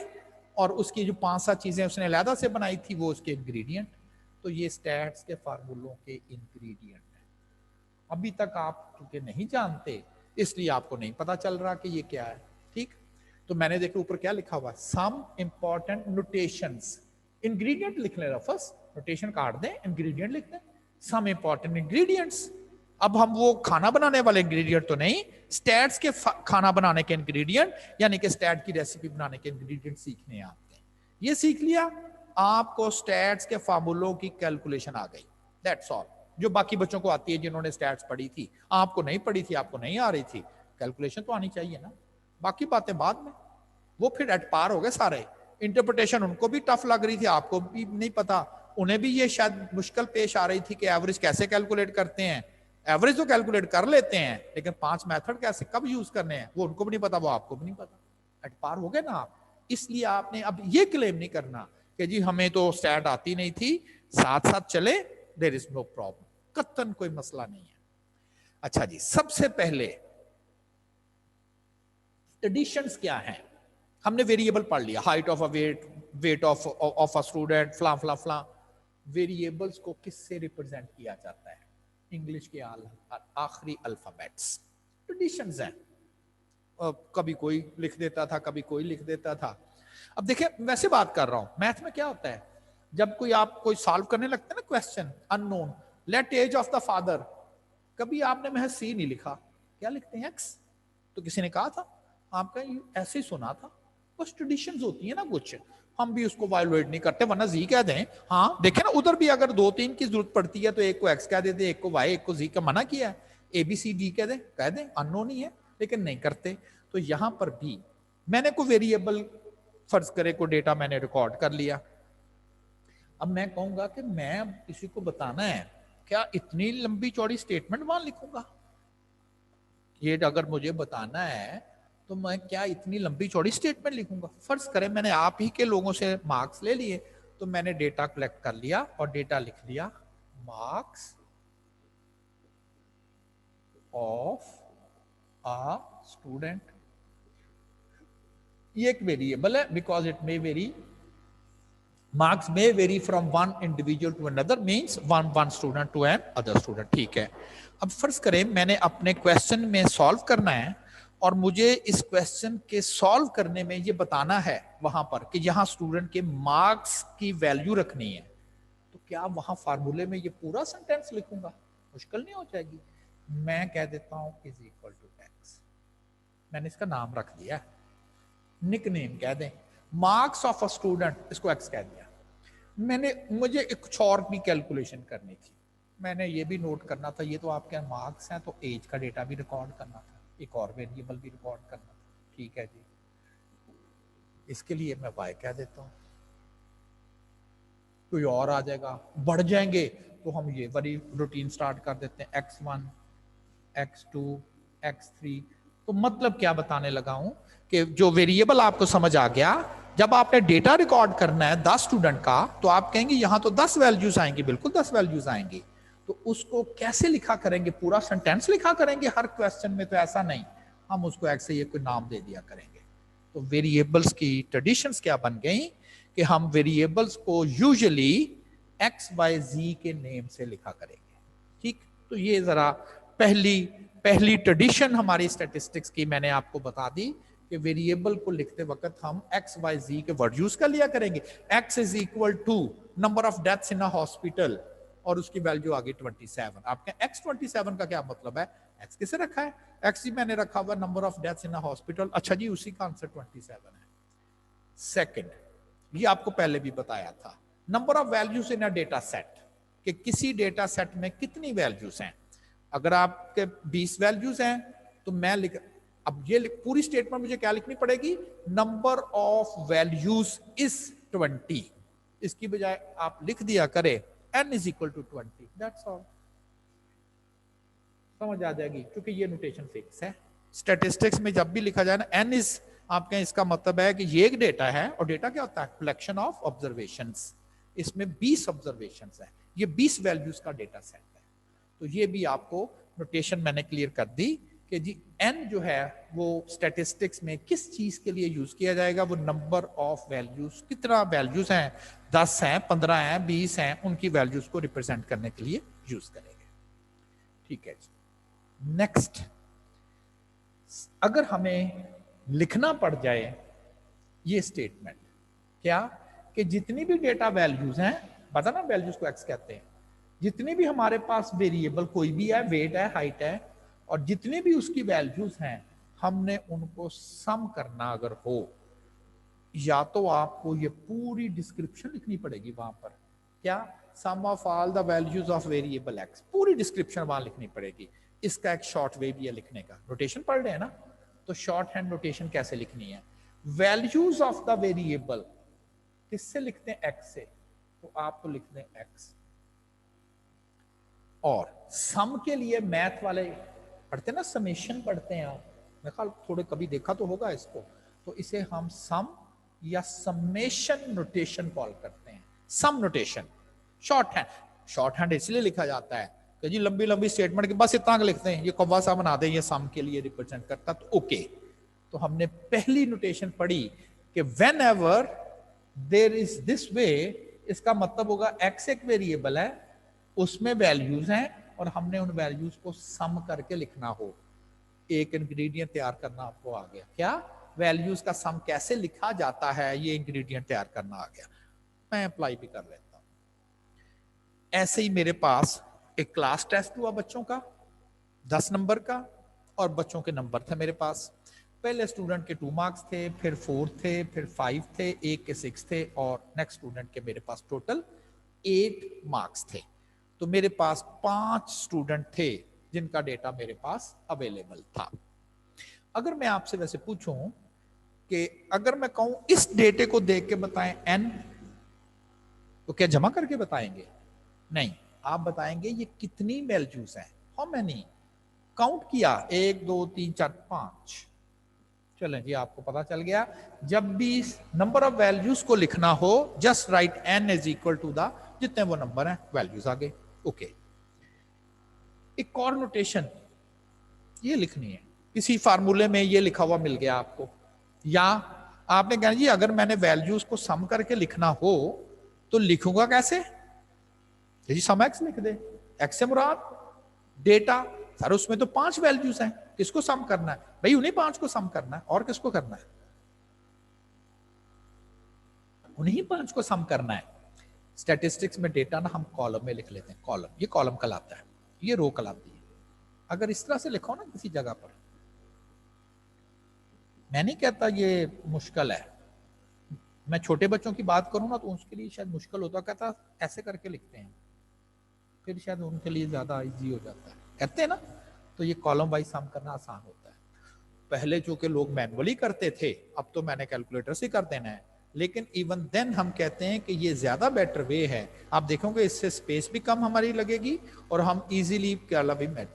اور اس کی جو 5-7 چیزیں اس نے علیحدہ سے بنائی تھی وہ اس کے انگریڈینٹ. تو یہ اسٹیٹس کے فارمولوں کے انگریڈینٹ ہیں. ابھی تک آپ کیونکہ نہیں جانتے اس لیے آپ کو نہیں پتا چل رہا کہ یہ کیا ہے. ٹھیک, تو میں نے دیکھو اوپر کیا لکھا ہوا, سم امپورٹنٹ نوٹیشنز. انگریڈینٹ لکھ لیں, رفس نوٹیشن کاٹ دیں, انگریڈینٹ لکھ دیں, سم امپورٹنٹ انگریڈینٹس. اب ہم وہ کھانا بنانے والے انگریڈینٹ تو نہیں, اسٹیٹس کے کھانا بنانے کے انگریڈینٹ, یعنی کہ اسٹیٹ کی ریسیپی بنانے کے انگریڈینٹ سیکھنے آتے ہیں. یہ سیکھ لیا, آپ کو اسٹیٹس کے فارمولوں کی کیلکولیشن آ گئی. That's all. جو باقی بچوں کو آتی ہے جنہوں نے اسٹیٹس پڑھی تھی, آپ کو نہیں پڑھی تھی, آپ کو نہیں آ رہی تھی, کیلکولیشن تو آنی چاہیے نا. باقی باتیں بعد میں, وہ پھر ایٹ پار ہو گئے سارے. انٹرپریٹیشن ان کو بھی ٹف لگ رہی تھی, آپ کو بھی نہیں پتا, انہیں بھی یہ شاید مشکل پیش آ رہی تھی کہ ایوریج کیسے کیلکولیٹ کرتے ہیں. ایوریج تو کیلکولیٹ کر لیتے ہیں, لیکن 5 میتھڈ کیسے کب یوز کرنے ہیں وہ ان کو بھی نہیں پتا, وہ آپ کو بھی نہیں پتا. ایٹ پار ہو گئے نا آپ. اس لیے آپ نے اب یہ کلیم نہیں کرنا کہ جی ہمیں تو اسٹیٹ آتی نہیں تھی, ساتھ ساتھ چلے, دیر از نو پرابلم, قطعاً کوئی مسئلہ نہیں ہے. اچھا جی, سب سے پہلے ایڈیشنز کیا ہیں. ہم نے ویریبل پڑھ لیا, height of a weight, weight of a student, فلاں فلاں فلاں. ویریبلز کو کس سے ریپرزینٹ کیا جاتا ہے؟ انگلش کے آخری الفابیٹس. ایڈیشنز ہیں, کبھی کوئی لکھ دیتا تھا, کبھی کوئی لکھ دیتا تھا. اب دیکھیں ویسے بات کر رہا ہوں, میتھ میں کیا ہوتا ہے, جب کوئی آپ کوئی سالو کرنے لگتا ہے نا question, in known, let age of the father, کبھی آپ نے محض سی نہیں لکھا, کیا لکھتے ہیں ایکس. تو کسی نے کہا تھا, آپ کا ایسے ہی سنا تھا. بس ٹریڈیشنز ہوتی ہیں نا کچھ, ہم بھی اس کو وائلویٹ نہیں کرتے, ورنہ زی کہہ دیں. ہاں دیکھیں نا ادھر بھی اگر 2-3 کی ضرورت پڑتی ہے تو ایک کو ایکس کہہ دیتے, ایک کو وائی, ایک کو زی کا منع کیا ہے. اے بی سی ڈی کہہ دیں, ان نون ہی ہے, لیکن نہیں کرتے. تو یہاں پر بھی میں نے کوئی ویریبل فرض کرے کو ڈیٹا میں نے ریکارڈ کر لیا. اب میں کہوں گا کہ میں کسی کو بتانا ہے, کیا اتنی لمبی چوڑی سٹیٹمنٹ وہاں لکھوں گا؟ یہ اگر مجھے بتانا ہے تو میں کیا اتنی لمبی چوڑی سٹیٹمنٹ لکھوں گا؟ فرض کریں میں نے آپ ہی کے لوگوں سے مارکس لے لیے, تو میں نے ڈیٹا کلیکٹ کر لیا اور ڈیٹا لکھ دیا, مارکس آف آ اسٹوڈنٹ. یہ ایک ویریبل ہے, because it may vary, marks may vary from one individual to another, means one student to another student. ٹھیک ہے. اب فرض کریں میں نے اپنے کویسچن میں سالو کرنا ہے, اور مجھے اس کویسچن کے سالو کرنے میں یہ بتانا ہے وہاں پر کہ یہاں اسٹوڈنٹ کے مارکس کی ویلیو رکھنی ہے, تو کیا وہاں فارمولے میں یہ پورا سینٹینس لکھوں گا؟ مشکل نہیں ہو جائے گی. میں کہہ دیتا ہوں از اکول ٹو ایکس, میں نے اس کا نام رکھ دیا, نک نیم کہہ دیں, مارکس آف اے اسٹوڈنٹ, اس کو ایکس کہہ دیا. مجھے ایک کچھ اور بھی کیلکولیشن کرنی تھی, میں نے یہ بھی نوٹ کرنا تھا, یہ تو آپ کے مارکس ہیں, تو ایج کا ڈیٹا بھی ریکارڈ کرنا تھا, ایک اور ویریبل بھی ریکارڈ کرنا تھا. ٹھیک ہے جی, اس کے لیے میں وائی کہہ دیتا ہوں. کوئی اور آ جائے گا, بڑھ جائیں گے تو ہم یہ بڑی روٹین سٹارٹ کر دیتے ہیں, x1 x2 x3. تو مطلب کیا بتانے لگا ہوں کہ جو ویریبل آپ کو سمجھ آ گیا, جب آپ نے ڈیٹا ریکارڈ کرنا ہے 10 اسٹوڈنٹ کا, تو آپ کہیں گے یہاں تو 10 ویلیوز آئیں گی, بالکل 10 ویلیوز آئیں گی. تو اس کو کیسے لکھا کریں گے؟ پورا سینٹینس لکھا کریں گے ہر کویسچن میں؟ تو ایسا نہیں, ہم اس کو ایک سے یہ کوئی نام دے دیا کریں گے. تو ویریبلس کی ٹریڈیشنز کیا بن گئی کہ ہم ویریبلس کو یوزلی ایکس وائی زی کے نیم سے لکھا کریں گے. ٹھیک, تو یہ ذرا پہلی ٹریڈیشن ہماری اسٹیٹسٹکس کی میں نے آپ کو بتا دی کہ ویریبل کو لکھتے وقت ہم ایکس وائی زی کے ورڈ یوز کر لیا کریں گے. X is equal to number of deaths in hospital, اور اس کی ویلیو آگئی 27. آپ کہیں ایکس 27 کا کیا مطلب ہے؟ ایکس کسے رکھا ہے؟ ایکس ہی میں نے رکھا ہوا number of deaths in hospital. اچھا جی, اسی کا آنسر 27 ہے. سیکنڈ, یہ آپ کو پہلے بھی بتایا تھا, number of values in data set, کہ کسی ڈیٹا سیٹ میں کتنی ویلیوز ہیں. اگر آپ کے 20 ویلیوز ہیں تو میں اب یہ پوری سٹیٹمنٹ مجھے کیا لکھنی پڑے گی؟ Number of values is 20. इसकी बजाय आप लिख दिया करें n is equal to 20, that's all, समझ आ जाएगी, क्योंकि ये नोटेशन फिक्स है। स्टैटिस्टिक्स में जब भी लिखा जाए ना n इज, आपके इसका मतलब है कि ये एक डेटा है, और डेटा क्या होता है, कलेक्शन ऑफ ऑब्जर्वेशंस। इसमें 20 ऑब्जर्वेशंस है, ये 20 वैल्यूज का डेटा सेट है। तो ये भी आपको नोटेशन मैंने क्लियर कर दी कि जी n जो है वो स्टैटिस्टिक्स में किस चीज के लिए यूज किया जाएगा, वो नंबर ऑफ वैल्यूज, कितना वैल्यूज हैं, 10 हैं, 15 हैं, 20 हैं, उनकी वैल्यूज को रिप्रेजेंट करने के लिए यूज करेंगे। ठीक है जी। नेक्स्ट, अगर हमें लिखना पड़ जाए ये स्टेटमेंट, क्या कि जितनी भी डेटा वैल्यूज हैं, पता ना वैल्यूज को एक्स कहते हैं, जितनी भी हमारे पास वेरिएबल कोई भी है, वेट है, हाइट है, और जितनी भी उसकी वैल्यूज हैं, हमने उनको सम करना अगर हो, या तो आपको ये पूरी डिस्क्रिप्शन लिखनी पड़ेगी वहां पर, क्या, sum of all the values of variable x, पूरी डिस्क्रिप्शन वहां लिखनी पड़ेगी। इसका एक शॉर्ट वे भी है लिखने का, नोटेशन पढ़ रहे हैं ना, तो शॉर्ट हैंड नोटेशन कैसे लिखनी है, वैल्यूज ऑफ द वेरिएबल किससे लिखते हैं, एक्स से, तो आपको लिखते हैं एक्स। और सम के लिए मैथ वाले पढ़ते हैं ना, समेशन पढ़ते हैं आप, मेरे ख्याल थोड़े कभी देखा तो होगा इसको, तो इसे हम सम या समेशन नोटेशन कॉल करते हैं, सम नोटेशन। शॉर्ट हैंड इसलिए लिखा जाता है कि जी लंबी लंबी स्टेटमेंट के बस इतना लिखते हैं, ये कौवा सा बना दें, ये सम के लिए रिप्रेजेंट करता, तो ओके। तो हमने पहली नोटेशन पढ़ी कि whenever there is this way, इसका मतलब होगा एक्स एक वेरिएबल है, उसमें वैल्यूज हैं, और हमने उन वैल्यूज को सम करके लिखना हो, एक इंग्रेडिएंट तैयार करना आपको आ गया। क्या, वैल्यूज का सम कैसे लिखा जाता है, ये इंग्रेडिएंट तैयार करना आ गया। मैं अप्लाई भी कर लेता हूं। ऐसे ही मेरे पास एक क्लास टेस्ट हुआ बच्चों का 10 नंबर का, और बच्चों के नंबर थे मेरे पास। पहले स्टूडेंट के 2 मार्क्स थे, फिर 4 थे, फिर 5 थे, एक के 6 थे, और नेक्स्ट स्टूडेंट के मेरे पास टोटल 8 मार्क्स थे। तो मेरे पास 5 स्टूडेंट थे जिनका डेटा मेरे पास अवेलेबल था। अगर मैं आपसे वैसे पूछूं कि अगर मैं कहूं इस डेटे को देख के बताएं n, तो क्या जमा करके बताएंगे? नहीं, आप बताएंगे ये कितनी वैल्यूज हैं, हाउ मेनी, काउंट किया 1 2 3 4 5। चलें जी, आपको पता चल गया। जब भी नंबर ऑफ वैल्यूज को लिखना हो, just right n is equal to the जितने वो नंबर हैं, वैल्यूज आ गए। ओके, एक और नोटेशन ये लिखनी है, किसी फार्मूले में ये लिखा हुआ मिल गया आपको, या आपने कहना जी अगर मैंने वैल्यूज को सम करके लिखना हो तो लिखूंगा कैसे, जी सम एक्स लिख दे, एक्स से मुराद डेटा, सर उसमें तो 5 वैल्यूज हैं, किसको सम करना है भाई, उन्हीं 5 को सम करना है, और किसको करना है, उन्हीं 5 को सम करना है। स्टैटिस्टिक्स में डेटा ना हम कॉलम में लिख लेते हैं, कॉलम, ये कॉलम कहलाता है, ये रो कहलाती है। अगर इस तरह से लिखो ना किसी जगह पर, मैं नहीं कहता ये मुश्किल है, मैं छोटे बच्चों की बात करूं ना तो उसके लिए शायद मुश्किल होता, कहता ऐसे करके लिखते हैं, फिर शायद उनके लिए ज्यादा इजी हो जाता है, कहते हैं ना। तो ये कॉलम वाइज सम करना आसान होता है। पहले जो कि लोग मैनुअली करते थे, अब तो मैंने कैलकुलेटर से कर देना है, लेकिन इवन देन हम कहते हैं कि ये ज्यादा बेटर वे है। आप देखोगे इससे स्पेस भी कम हमारी लगेगी, और हम इजीली क्या भी मैथ।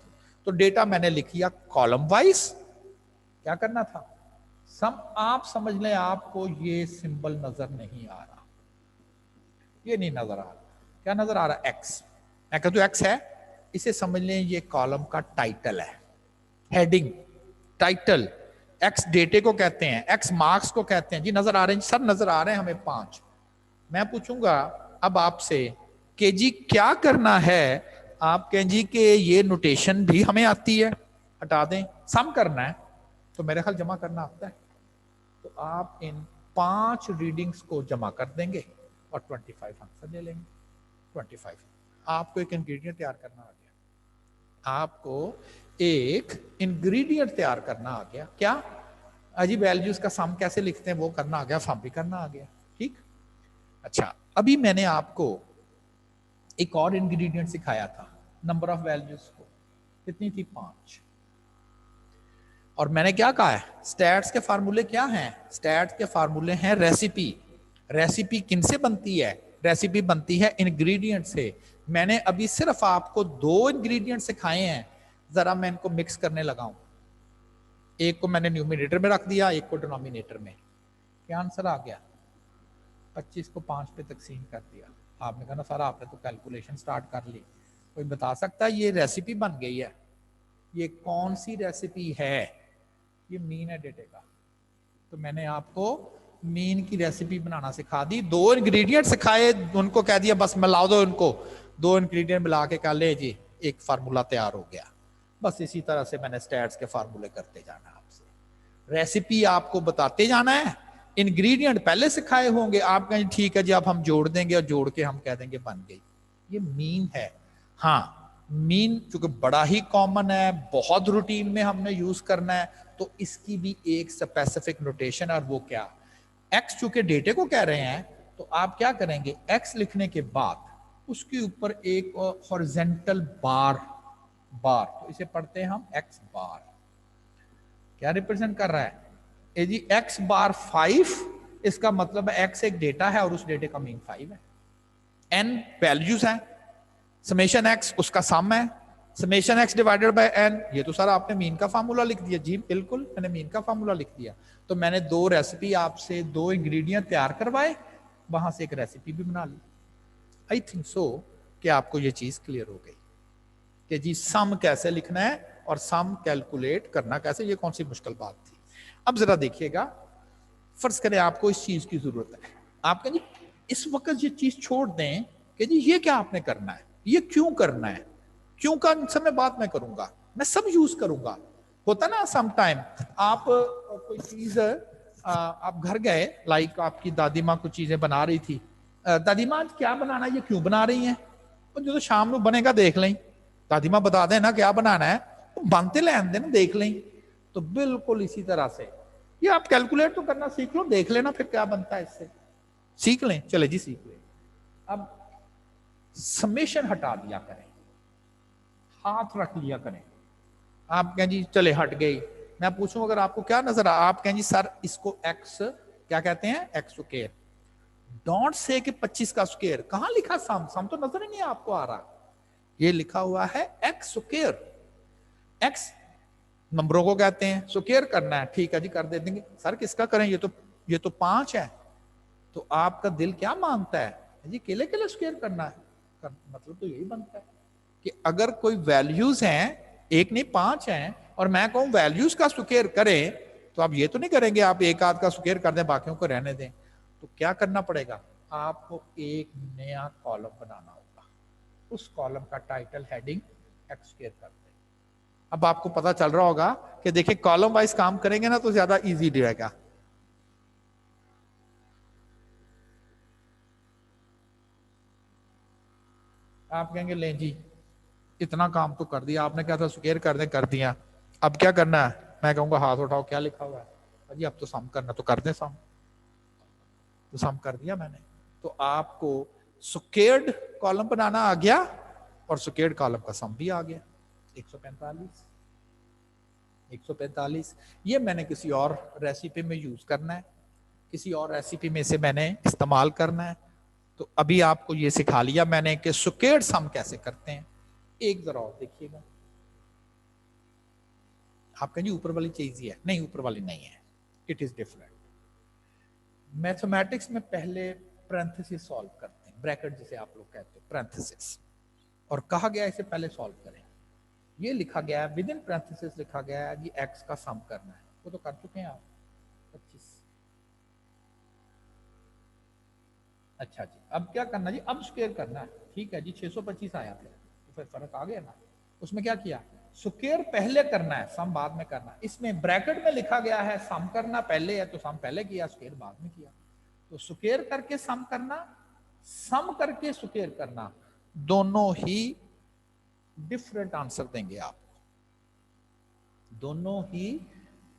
तो डेटा मैंने लिख लिया कॉलम वाइज, क्या करना था सम, आप समझ लें आपको ये सिंबल नजर नहीं आ रहा, ये नहीं नजर आ रहा, क्या नजर आ रहा, एक्स, मैं कहता हूं एक्स है, इसे समझ लें ये कॉलम का टाइटल है, हेडिंग, टाइटल। एक्स डेटे को कहते हैं, एक्स मार्क्स को कहते हैं। जी नजर आ रहे हैं सर, नजर आ रहे हैं हमें 5। मैं पूछूंगा अब आपसे कि जी क्या करना है, आप कहें जी कि ये नोटेशन भी हमें आती है, हटा दें, सम करना है, तो मेरे ख्याल जमा करना आता है, तो आप इन 5 रीडिंग्स को जमा कर देंगे और 25 आंसर ले लेंगे। 25 आपको एक इंग्रेडिएंट तैयार करना आ गया, आपको एक इंग्रेडिएंट तैयार करना आ गया, क्या अजी वैल्यूज का सम कैसे लिखते हैं वो करना आ गया, सम भी करना आ गया। ठीक, अच्छा अभी मैंने आपको एक और इंग्रेडिएंट सिखाया था, नंबर ऑफ वैल्यूज को कितनी थी, 5। और मैंने क्या कहा है, स्टैट्स के फार्मूले क्या हैं, स्टैट्स के फार्मूले हैं रेसिपी। रेसिपी किनसे बनती है, रेसिपी बनती है इंग्रेडिएंट से। मैंने अभी सिर्फ आपको 2 इंग्रेडिएंट सिखाए हैं, जरा मैं इनको मिक्स करने लगाऊं। एक को मैंने न्यूमिनेटर में रख दिया, एक को डिनोमिनेटर में। क्या आंसर आ गया? 25 को 5 पे तकसीम कर दिया। आपने कहा ना सर आपने तो कैलकुलेशन स्टार्ट कर ली। कोई बता सकता है ये रेसिपी बन गई है? ये कौन सी रेसिपी है? ये मीन है डेटे का। तो मैंने आपको मीन की रेसिपी बनाना सिखा दी, 2 इंग्रेडिएंट सिखाए, उनको कह दिया बस मिला दो इनको, 2 इंग्रेडिएंट मिला के कह ले जी एक फार्मूला तैयार हो गया। बस इसी तरह से मैंने स्टैट्स के फार्मूले करते जाना आपसे, रेसिपी आपको बताते जाना है। इंग्रेडिएंट पहले सिखाए होंगे, आप कहें ठीक है जी अब हम जोड़ देंगे और जोड़ के हम कह देंगे बन गई। ये मीन है। हाँ, मीन चूंकि बड़ा ही कॉमन है, बहुत रूटीन में हमने यूज करना है, तो इसकी भी एक स्पेसिफिक नोटेशन, और वो क्या, एक्स चूंकि डेटे को कह रहे हैं तो आप क्या करेंगे, एक्स लिखने के बाद उसके ऊपर एक हॉरिजॉन्टल बार, तो इसे पढ़ते हैं हम एक्स बार। क्या रिप्रेजेंट कर रहा है? ए जी एक्स बार 5, इसका मतलब है एक्स एक डेटा है और उस डेटे का मीन 5 है। एन वैल्यूज हैं, समेशन एक्स उसका सम है, summation X divided by N, ये तो सारा आपने मीन का फार्मूला लिख दिया। जी बिल्कुल, मैंने मीन का फार्मूला लिख दिया। तो मैंने 2 रेसिपी आपसे 2 इंग्रेडिएंट तैयार करवाए, वहां से एक रेसिपी भी बना ली। आई थिंक सो कि आपको ये चीज क्लियर हो गई कि जी सम कैसे लिखना है और सम कैलकुलेट करना कैसे, ये कौन सी मुश्किल बात थी। अब जरा देखिएगा, फर्ज करें आपको इस चीज की जरूरत है, आप कहें जी इस वक्त ये चीज छोड़ दें कि जी ये क्या आपने करना है, ये क्यों करना है, क्यों का समय बात मैं करूंगा, मैं सब यूज करूंगा। होता ना सम टाइम आप कोई चीज आप घर गए, लाइक आपकी दादी माँ कुछ चीजें बना रही थी, दादी माँ क्या बनाना है, ये क्यों बना रही हैं, तो जो शाम में बनेगा देख लें, दादी माँ बता देना क्या बनाना है, तो बनते लेन देना देख लें। तो बिल्कुल इसी तरह से ये आप कैलकुलेट तो करना सीख लो, देख लेना फिर क्या बनता है, इससे सीख लें, चले जी सीख लें। अब समेशन हटा दिया करें, हाथ रख लिया करें। आप कहें जी चले हट गई, मैं पूछूं अगर आपको क्या नजर आ, आप कहें जी सर इसको एक्स क्या कहते हैं, एक्स स्क्वायर। डोंट से कि 25 का स्क्वायर, कहां लिखा सम, सम तो नजर ही नहीं आपको आ रहा, ये लिखा हुआ है एक्स स्क्वायर। एक्स नंबरों को कहते हैं, स्क्वायर करना है, ठीक है जी कर दे देंगे। सर किसका करें, ये तो 5 है, तो आपका दिल क्या मानता है जी केले केले स्क्वायर करना है, मतलब तो यही बनता है कि अगर कोई वैल्यूज हैं, 1 नहीं 5 हैं, और मैं कहूं वैल्यूज का स्क्वायर करें, तो आप ये तो नहीं करेंगे आप एक आध का स्क्वायर कर दें बाकियों को रहने दें। तो क्या करना पड़ेगा, आपको एक नया कॉलम बनाना होगा, उस कॉलम का टाइटल हेडिंग एक्स स्क्वायर कर दें। अब आपको पता चल रहा होगा कि देखिए कॉलम वाइज काम करेंगे ना तो ज्यादा इजी रहेगा। आप कहेंगे ले जी इतना काम तो कर दिया आपने, क्या था स्क्वायर कर दे, कर दिया, अब क्या करना है, मैं कहूंगा हाथ उठाओ क्या लिखा हुआ है जी, अब तो सम करना, तो कर दे सम, तो सम कर दिया मैंने। तो आपको स्क्वायर्ड कॉलम बनाना आ गया और स्क्वायर्ड कॉलम का सम भी आ गया 145। ये मैंने किसी और रेसिपी में यूज करना है, किसी और रेसिपी में से मैंने इस्तेमाल करना है। तो अभी आपको ये सिखा लिया मैंने कि स्क्वायर्ड सम कैसे करते हैं। एक जरा और देखिएगा, आप कहेंगे ऊपर वाली चीज ही है, नहीं ऊपर वाली नहीं है, इट इज डिफरेंट। मैथमेटिक्स में पहले पैरेंथेसिस सॉल्व करते हैं, ब्रैकेट जिसे आप लोग कहते हैं पैरेंथेसिस, और कहा गया इसे पहले सॉल्व करें। ये लिखा गया है विद इन पैरेंथेसिस, लिखा गया है कि एक्स का सम करना है, वो तो कर चुके हैं आप 25। अच्छा जी अब क्या करना जी, अब स्क्वायर करना है, ठीक है जी 625 आया था, तो फिर फर्क आ गया ना। उसमें क्या किया, स्क्वायर पहले करना है, सम बाद में करना है। इसमें ब्रैकेट में लिखा गया है सम करना पहले है, तो सम पहले किया, स्क्वायर बाद में किया। तो स्क्वायर करके सम करना, सम करके स्क्वायर करना, दोनों ही डिफरेंट आंसर देंगे आपको, दोनों ही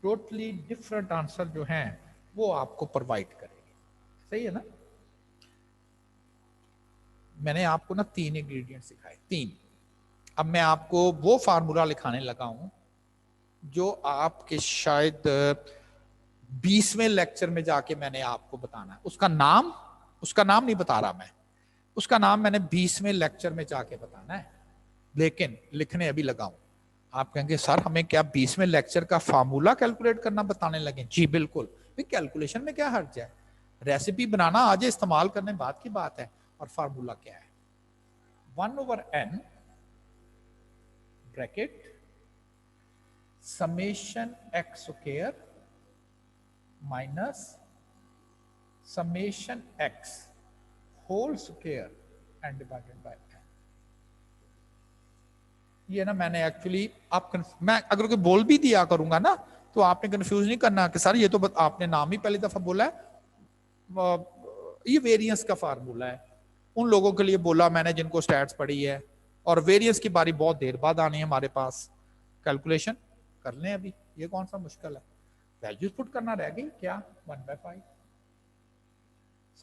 टोटली डिफरेंट आंसर जो हैं वो आपको प्रोवाइड करेंगे। सही है ना। मैंने आपको ना 3 इंग्रेडिएंट सिखाए, 3। अब मैं आपको वो फार्मूला लिखाने लगा हूं जो आपके शायद 20वें लेक्चर में जाके मैंने आपको बताना है। उसका नाम नहीं बता रहा मैं, उसका नाम मैंने 20वें लेक्चर में जाके बताना है, लेकिन लिखने अभी लगाऊं। आप कहेंगे सर हमें क्या 20वें लेक्चर का फार्मूला कैलकुलेट करना बताने लगे? जी बिल्कुल, कैलकुलेशन में क्या हर्ज है, रेसिपी बनाना आज इस्तेमाल करने बाद की बात है। और फार्मूला क्या है? 1/n bracket summation x square minus summation x whole square and divided by n। ये ना मैंने एक्चुअली मैं अगर कोई बोल भी दिया करूंगा ना तो आपने कंफ्यूज नहीं करना कि सर ये तो आपने नाम ही पहली दफा बोला है, ये वेरिएंस का फार्मूला है। उन लोगों के लिए बोला मैंने जिनको स्टैट्स पढ़ी है, और वेरिएंस की बारी बहुत देर बाद आनी है हमारे पास। कैलकुलेशन कर लें अभी, ये कौन सा मुश्किल है, वैल्यूज पुट करना रह गई क्या, 1/5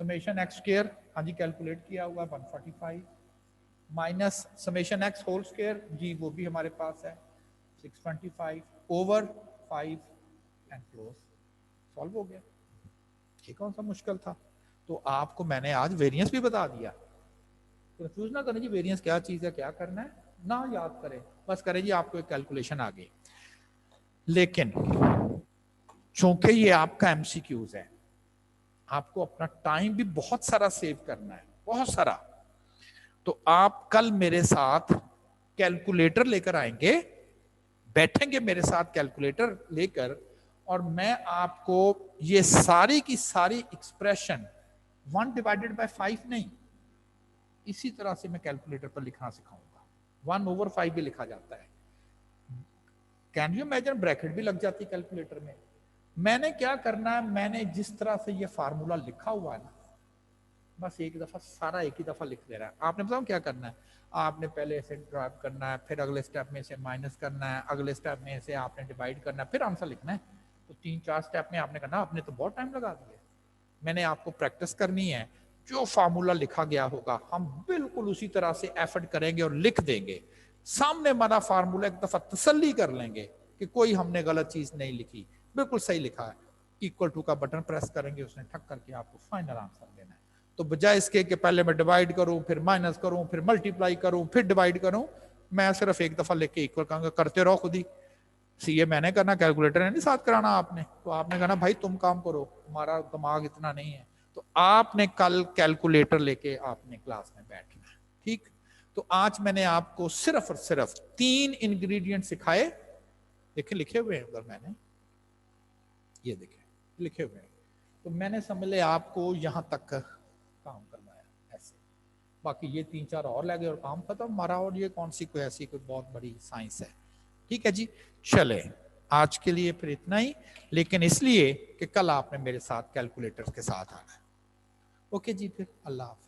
समेशन x स्क्वायर, हाँ जी कैलकुलेट किया हुआ 145 minus summation x whole square, जी वो भी हमारे पास है 625 ओवर 5 एंड क्लोज, सॉल्व हो गया। ये कौन सा मुश्किल था? तो आपको मैंने आज वेरिएंस भी बता दिया। कंफ्यूज ना करें जी वेरिएंस क्या चीज है, क्या करना है ना याद करें, बस करें जी आपको एक कैलकुलेशन आ गई। लेकिन चूंकि ये आपका एमसीक्यूज है, आपको अपना टाइम भी बहुत सारा सेव करना है, बहुत सारा। तो आप कल मेरे साथ कैलकुलेटर लेकर आएंगे, बैठेंगे मेरे साथ कैलकुलेटर लेकर, और मैं आपको ये सारी की सारी एक्सप्रेशन 1/5 नहीं, इसी तरह से मैं कैलकुलेटर पर लिखना सिखाऊंगा। 1/5 भी लिखा जाता है। कैन यू इमेजिन, ब्रैकेट भी लग जाती है कैलकुलेटर में। मैंने क्या करना है, मैंने जिस तरह से ये फार्मूला लिखा हुआ है ना, बस एक दफा सारा एक ही दफा लिख दे रहा है। आपने बताओ क्या करना है, आपने पहले इसे ड्रॉप करना है, फिर अगले स्टेप में इसे माइनस करना है, अगले स्टेप में इसे आपने डिवाइड करना है, फिर आंसर लिखना है। तो 3-4 स्टेप में आपने करना, आपने तो बहुत टाइम लगा दिया। मैंने आपको प्रैक्टिस करनी है, जो फार्मूला लिखा गया होगा हम बिल्कुल उसी तरह से एफर्ट करेंगे और लिख देंगे। सामने हमारा फार्मूला एक दफा तसल्ली कर लेंगे कि कोई हमने गलत चीज नहीं लिखी, बिल्कुल सही लिखा है। इक्वल टू का बटन प्रेस करेंगे, उसने ठक करके आपको फाइनल आंसर देना है। तो बजाय इसके कि पहले मैं डिवाइड करूं, फिर माइनस करूं, फिर मल्टीप्लाई करूं, फिर डिवाइड करूं, मैं सिर्फ एक दफा लेके इक्वल कहूंगा, करते रहो खुद ही। सीए मैंने करना, कैलकुलेटर ने नहीं साथ कराना आपने। तो आपने कहना भाई तुम काम करो, हमारा दिमाग इतना नहीं है। तो आपने कल कैलकुलेटर लेके आपने क्लास में बैठना है, ठीक। तो आज मैंने आपको सिर्फ और सिर्फ 3 इंग्रेडिएंट सिखाए, देखे लिखे हुए हैं उधर, मैंने ये देखे लिखे हुए हैं। तो मैंने समझ ले आपको यहां तक काम करवाया ऐसे, बाकी ये 3-4 और लगे और काम खत्म हमारा। और ये कौन सी कोई ऐसी कोई बहुत बड़ी साइंस है, ठीक है जी। चले आज के लिए फिर इतना ही, लेकिन इसलिए कि कल आपने मेरे साथ कैलकुलेटर के साथ आना है। ओके जी, फिर अल्लाह हाफ़िज़।